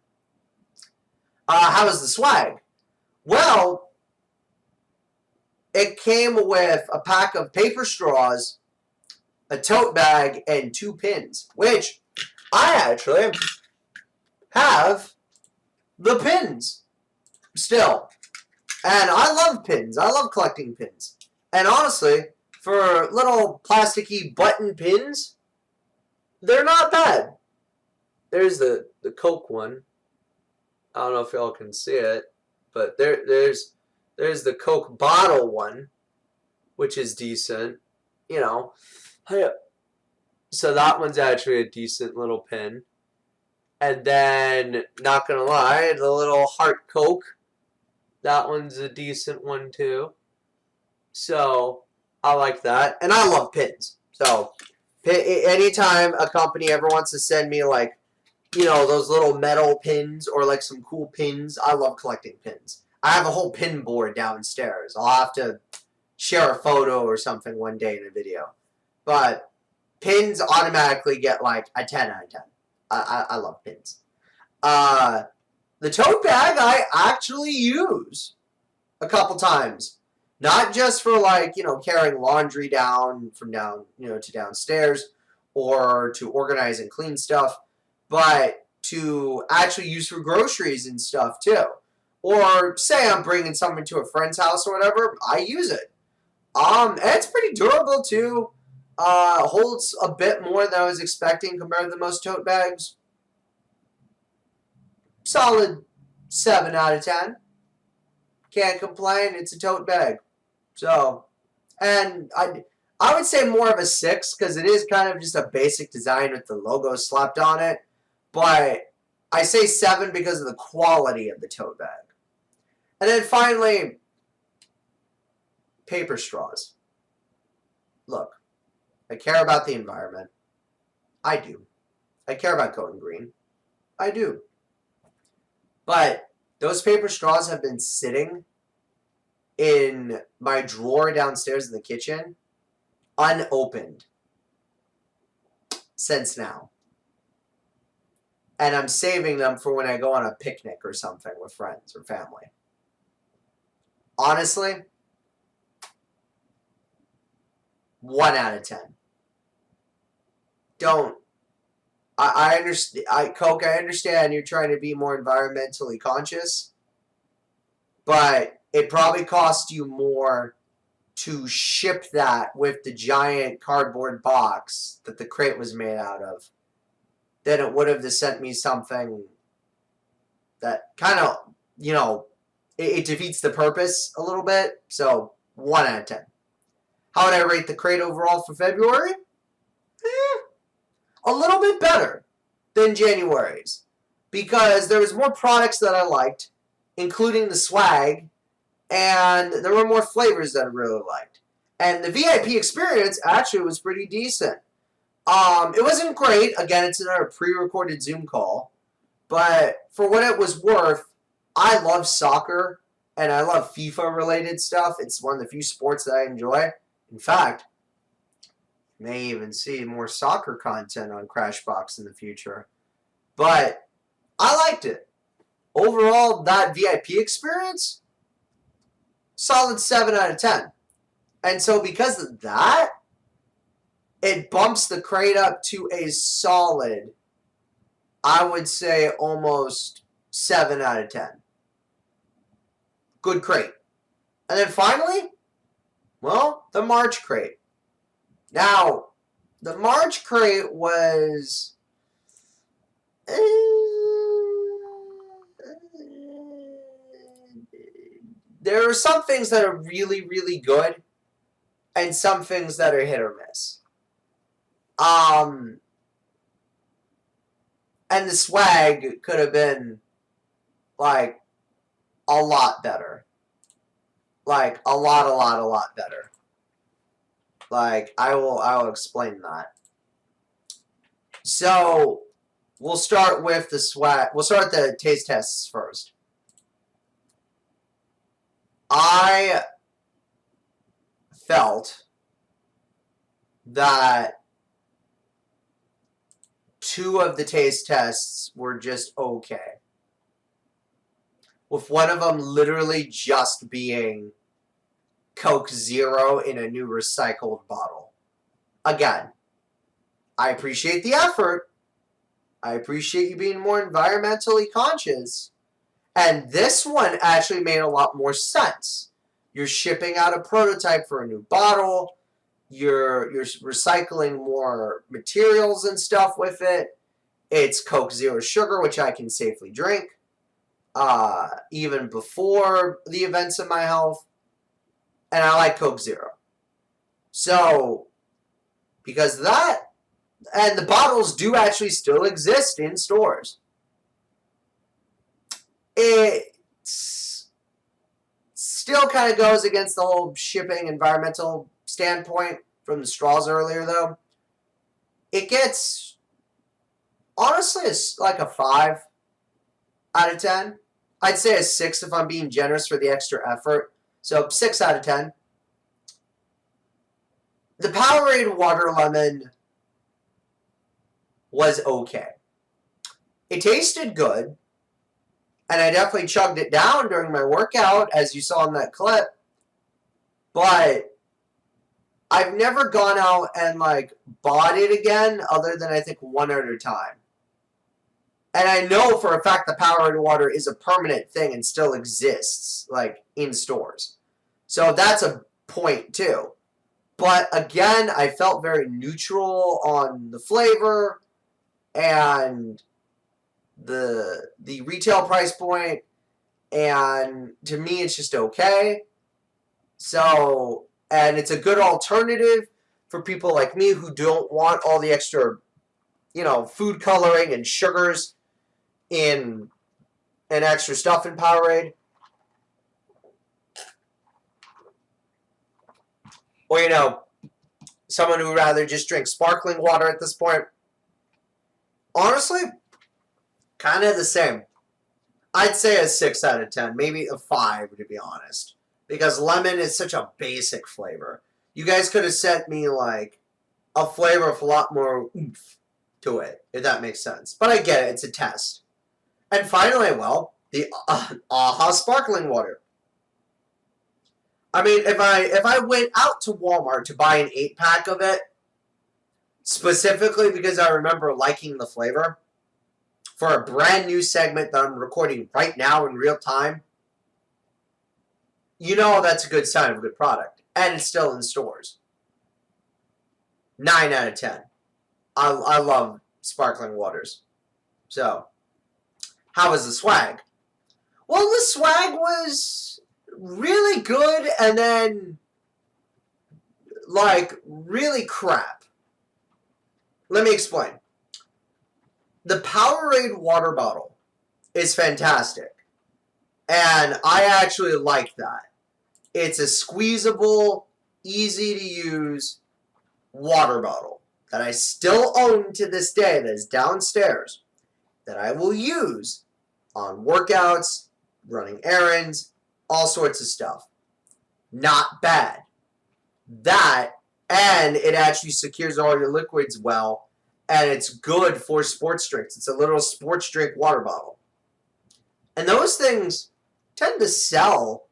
How was the swag? Well, it came with a pack of paper straws, a tote bag, and 2 pins, which I actually have the pins still. And I love pins. I love collecting pins. And honestly, for little plasticky button pins, they're not bad. There's the Coke one. I don't know if y'all can see it, but there's the Coke bottle one, which is decent. You know, so that one's actually a decent little pin. And then, not gonna lie, the little heart Coke, that one's a decent one too. So, I like that. And I love pins. So, anytime a company ever wants to send me, like, you know, those little metal pins or, like, some cool pins, I love collecting pins. I have a whole pin board downstairs. I'll have to share a photo or something one day in a video. But pins automatically get, like, a 10 out of 10. I love pins. The tote bag I actually use a couple times. Not just for, like, you know, carrying laundry down from to downstairs or to organize and clean stuff, but to actually use for groceries and stuff too. Or say I'm bringing something to a friend's house or whatever, I use it. And it's pretty durable too. Holds a bit more than I was expecting compared to most tote bags. Solid 7 out of 10. Can't complain. It's a tote bag. So, and I would say more of a 6 because it is kind of just a basic design with the logo slapped on it. But I say 7 because of the quality of the tote bag. And then finally, paper straws. Look, I care about the environment. I do. I care about going green. I do. But those paper straws have been sitting in my drawer downstairs in the kitchen, unopened, since now. And I'm saving them for when I go on a picnic or something with friends or family. Honestly, 1 out of 10. Don't. I understand. Coke, I understand you're trying to be more environmentally conscious, but it probably cost you more to ship that with the giant cardboard box that the crate was made out of than it would have to sent me something that kind of, you know, it defeats the purpose a little bit. So 1 out of 10. How would I rate the crate overall for February? A little bit better than January's because there was more products that I liked, including the swag, and there were more flavors that I really liked. And the VIP experience actually was pretty decent. It wasn't great. Again, it's another pre-recorded Zoom call, but for what it was worth, I love soccer and I love FIFA-related stuff. It's one of the few sports that I enjoy. In fact, may even see more soccer content on Crashbox in the future. But I liked it. Overall, that VIP experience, solid 7 out of 10. And so because of that, it bumps the crate up to a solid, I would say almost 7 out of 10. Good crate. And then finally, well, the March crate. Now, the March crate was there are some things that are really, really good and some things that are hit or miss. And the swag could have been, like, a lot better. Like, a lot better. Like, I will explain that. So, we'll start with the swag. We'll start the taste tests first. I felt that 2 of the taste tests were just okay. With one of them literally just being Coke Zero in a new recycled bottle. Again, I appreciate the effort. I appreciate you being more environmentally conscious. And this one actually made a lot more sense. You're shipping out a prototype for a new bottle. You're recycling more materials and stuff with it. It's Coke Zero Sugar, which I can safely drink. Even before the events in my health. And I like Coke Zero. So, because of that, and the bottles do actually still exist in stores. It still kind of goes against the whole shipping environmental standpoint from the straws earlier, though. It gets, honestly, it's like a 5 out of 10. I'd say a 6 if I'm being generous for the extra effort. So 6 out of 10. The Powerade Water Lemon was okay. It tasted good. And I definitely chugged it down during my workout, as you saw in that clip. But I've never gone out and, like, bought it again other than, I think, one other time. And I know for a fact the Powerade water is a permanent thing and still exists, like, in stores. So that's a point, too. But, again, I felt very neutral on the flavor and the retail price point, and to me it's just okay. So, and it's a good alternative for people like me who don't want all the extra, food coloring and sugars in and extra stuff in Powerade. Or, someone who would rather just drink sparkling water at this point. Honestly, kind of the same. I'd say a 6 out of 10. Maybe a 5, to be honest. Because lemon is such a basic flavor. You guys could have sent me, like, a flavor with a lot more oomph to it, if that makes sense. But I get it. It's a test. And finally, well, the AHA sparkling water. I mean, if I went out to Walmart to buy an 8-pack of it, specifically because I remember liking the flavor, for a brand new segment that I'm recording right now in real time, that's a good sign of a good product. And it's still in stores. 9 out of 10. I love sparkling waters. So, how was the swag? Well, the swag was really good and then, like, really crap. Let me explain. The Powerade water bottle is fantastic. And I actually like that. It's a squeezable, easy to use water bottle that I still own to this day, that is downstairs, that I will use on workouts, running errands, all sorts of stuff. Not bad. That, and it actually secures all your liquids well. And it's good for sports drinks. It's a little sports drink water bottle. And those things tend to sell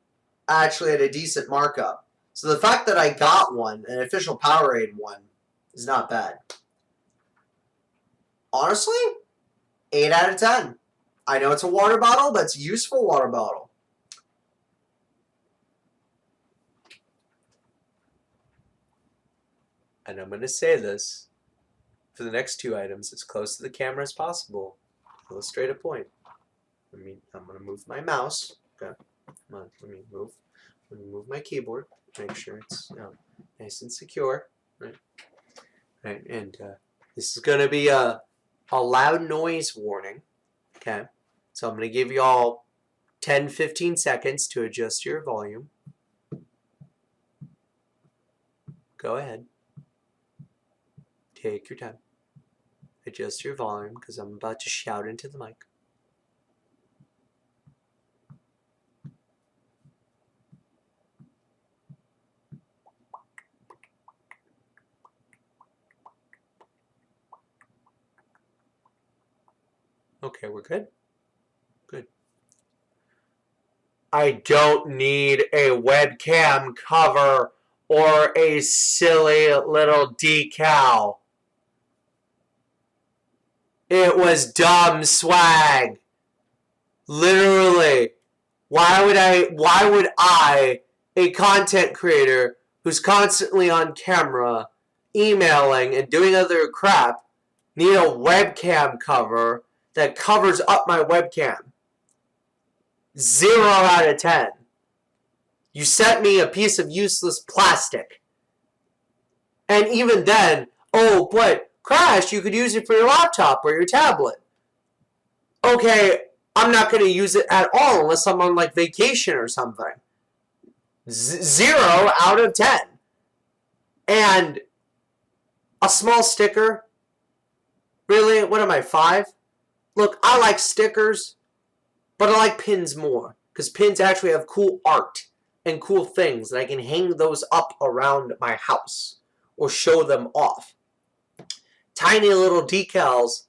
actually at a decent markup. So the fact that I got one, an official Powerade one, is not bad. Honestly, 8 out of 10. I know it's a water bottle, but it's a useful water bottle. And I'm going to say this for the next 2 items as close to the camera as possible. Illustrate a point. I'm going to move my mouse. Okay. Come on. Let me move my keyboard. Make sure it's nice and secure. Right. And this is going to be a a loud noise warning. Okay, so I'm going to give you all 10-15 seconds to adjust your volume. Go ahead. Take your time. Adjust your volume because I'm about to shout into the mic. Okay, we're good? Good. I don't need a webcam cover or a silly little decal. It was dumb swag. Literally. Why would I, a content creator who's constantly on camera, emailing and doing other crap, need a webcam cover that covers up my webcam? 0 out of 10. You sent me a piece of useless plastic. And even then, oh, but Crash, you could use it for your laptop or your tablet. Okay, I'm not going to use it at all unless I'm on like vacation or something. 0 out of 10. And a small sticker? Really? What am I, 5? Look, I like stickers, but I like pins more. Because pins actually have cool art and cool things. And I can hang those up around my house or show them off. Tiny little decals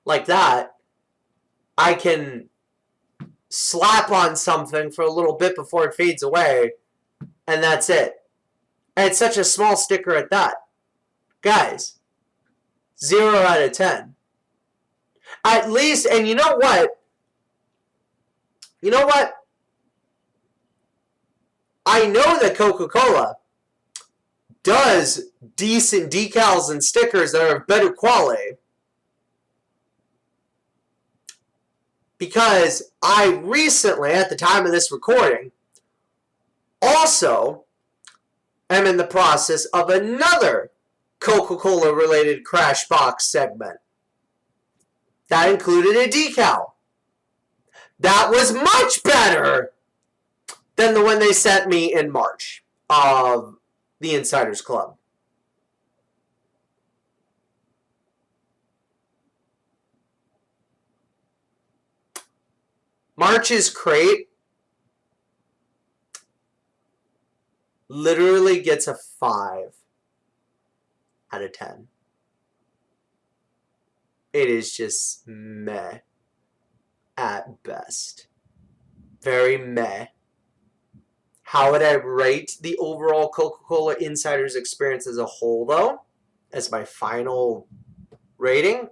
like that, I can slap on something for a little bit before it fades away, and that's it. And it's such a small sticker at that. Guys, 0 out of 10. At least, and you know what? You know what? I know that Coca-Cola does decent decals and stickers that are of better quality. Because I recently, at the time of this recording, also am in the process of another Coca-Cola related Crash Box segment. That included a decal. That was much better than the one they sent me in March of the Insiders Club. March's crate literally gets a 5 out of 10. It is just meh at best. Very meh. How would I rate the overall Coca-Cola Insiders experience as a whole, though? As my final rating?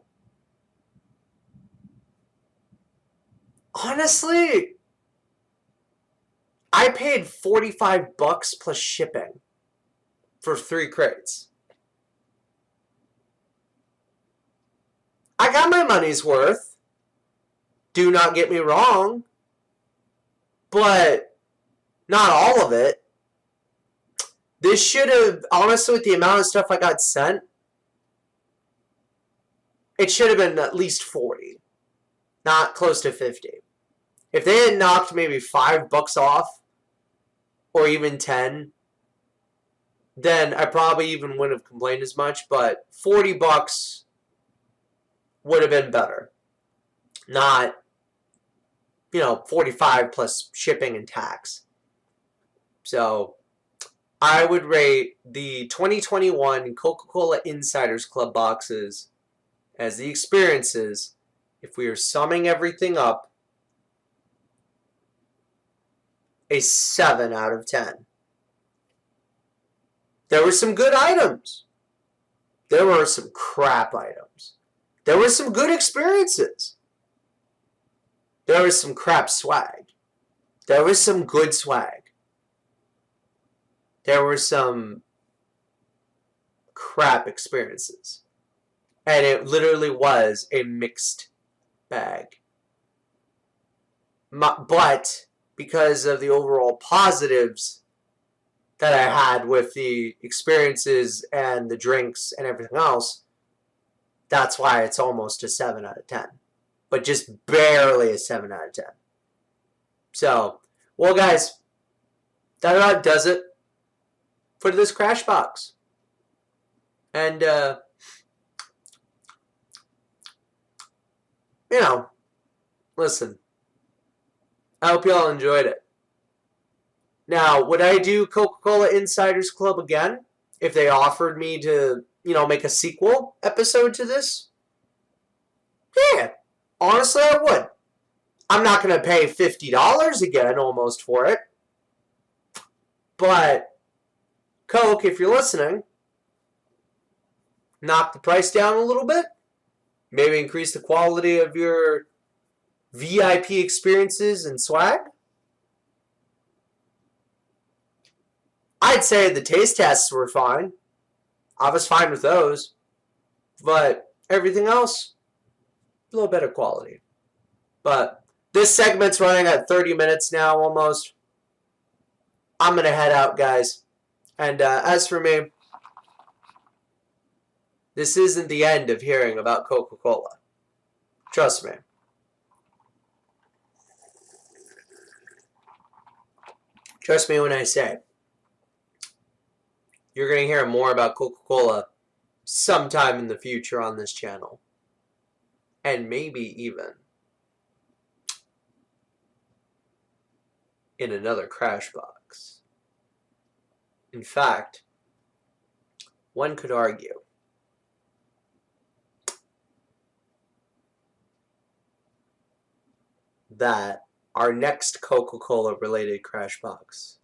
Honestly, I paid $45 plus shipping for 3 crates. I got my money's worth. Do not get me wrong. But not all of it. This should have, honestly, with the amount of stuff I got sent, it should have been at least 40. Not close to 50. If they had knocked maybe $5 off, or even 10, then I probably even wouldn't have complained as much, but $40 would have been better. Not, 45 plus shipping and tax. So, I would rate the 2021 Coca-Cola Insiders Club boxes as the experiences, if we are summing everything up, a 7 out of 10. There were some good items. There were some crap items. There were some good experiences. There was some crap swag. There was some good swag. There were some crap experiences. And it literally was a mixed bag. But because of the overall positives that I had with the experiences and the drinks and everything else, That's why it's almost a 7 out of 10. But just barely a 7 out of 10. So, well, guys, that about does it for this Crash Box. And, you know, listen, I hope y'all enjoyed it. Now, would I do Coca-Cola Insiders Club again if they offered me to, you know, make a sequel episode to this? Yeah, honestly, I would. I'm not going to pay $50 again almost for it. But, Coke, if you're listening, knock the price down a little bit. Maybe increase the quality of your VIP experiences and swag. I'd say the taste tests were fine. I was fine with those. But everything else, a little better quality. But this segment's running at 30 minutes now almost. I'm going to head out, guys. And as for me, this isn't the end of hearing about Coca-Cola. Trust me. Trust me when I say you're going to hear more about Coca-Cola sometime in the future on this channel. And maybe even in another Crash Box. In fact, one could argue that our next Coca-Cola related Crash Box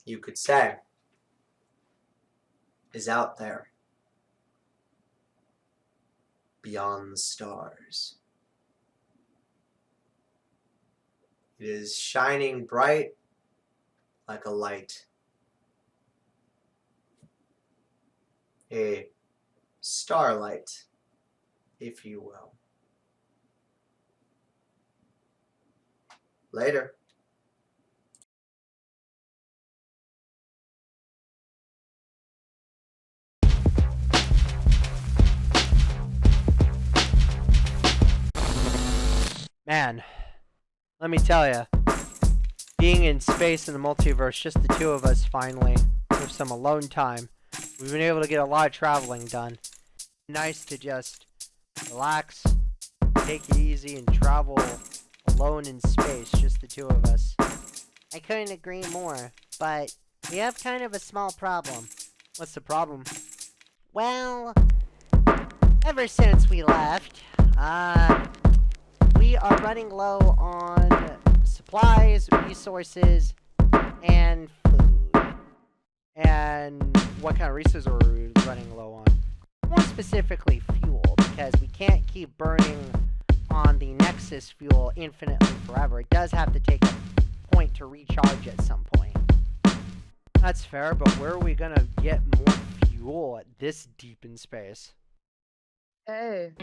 you could say is out there beyond the stars. It is shining bright like a light. A starlight, if you will. Later. Man, let me tell you, being in space in the multiverse, just the two of us finally, with some alone time, we've been able to get a lot of traveling done. Nice to just relax, take it easy, and travel alone in space, just the two of us. I couldn't agree more, but we have kind of a small problem. What's the problem? Well, ever since we left, we are running low on supplies, resources, and food. And what kind of resources are we running low on? More specifically, fuel, because we can't keep burning on the Nexus fuel infinitely forever. It does have to take a point to recharge at some point. That's fair, but where are we gonna get more fuel at this deep in space? Hey.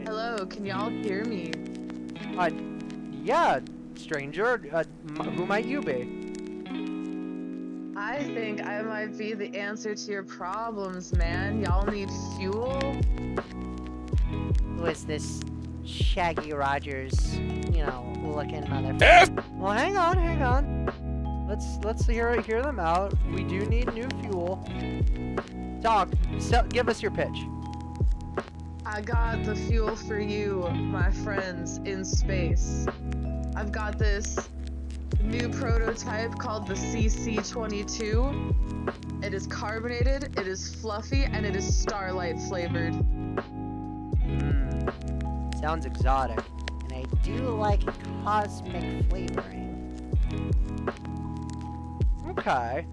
Hello, can y'all hear me? Yeah, stranger. Who might you be? I think I might be the answer to your problems, man. Y'all need fuel? Who is this Shaggy Rogers, looking motherfucker? Well, hang on. Let's hear them out. We do need new fuel. Give us your pitch. I got the fuel for you, my friends, in space. I've got this new prototype called the CC22. It is carbonated, it is fluffy, and it is starlight flavored. Sounds exotic. And I do like cosmic flavoring. Okay.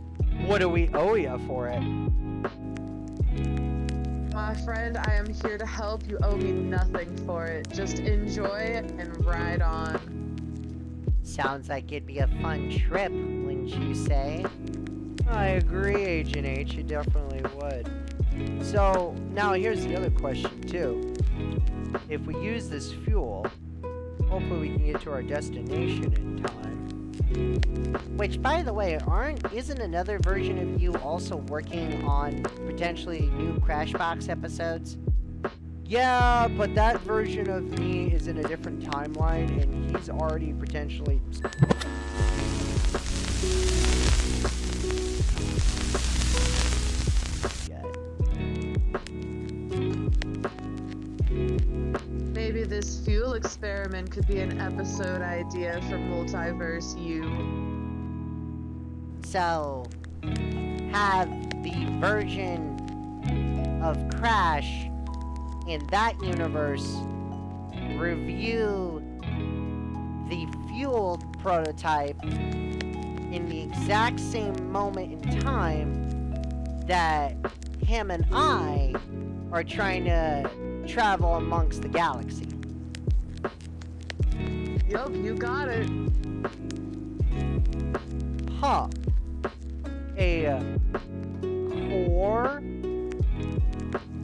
What do we owe you for it? My friend, I am here to help. You owe me nothing for it. Just enjoy and ride on. Sounds like it'd be a fun trip, wouldn't you say? I agree, Agent H. It definitely would. So, now here's the other question, too. If we use this fuel, hopefully we can get to our destination in time. Which, by the way, isn't another version of you also working on potentially new Crashbox episodes? Yeah, but that version of me is in a different timeline, and he's already potentially... Maybe this fuel experiment could be an episode idea for Multiverse U. So, have the version of Crash in that universe review the fueled prototype in the exact same moment in time that him and I are trying to travel amongst the galaxy. Yup, you got it. Huh. A core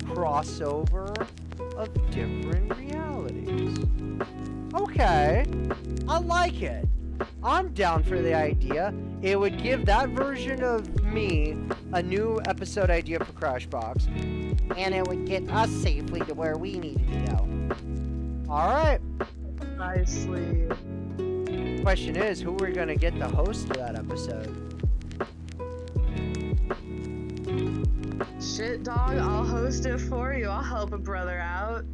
crossover of different realities. Okay, I like it. I'm down for the idea. It would give that version of me a new episode idea for Crashbox. And it would get us safely to where we needed to go. Alright. Nicely. Question is, who we're gonna get the host of that episode? Shit, dog, I'll host it for you. I'll help a brother out.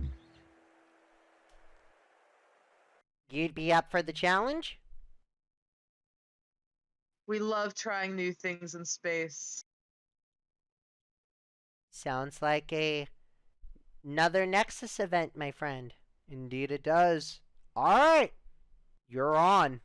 You'd be up for the challenge? We love trying new things in space. Sounds like another Nexus event, my friend. Indeed it does. Alright. You're on.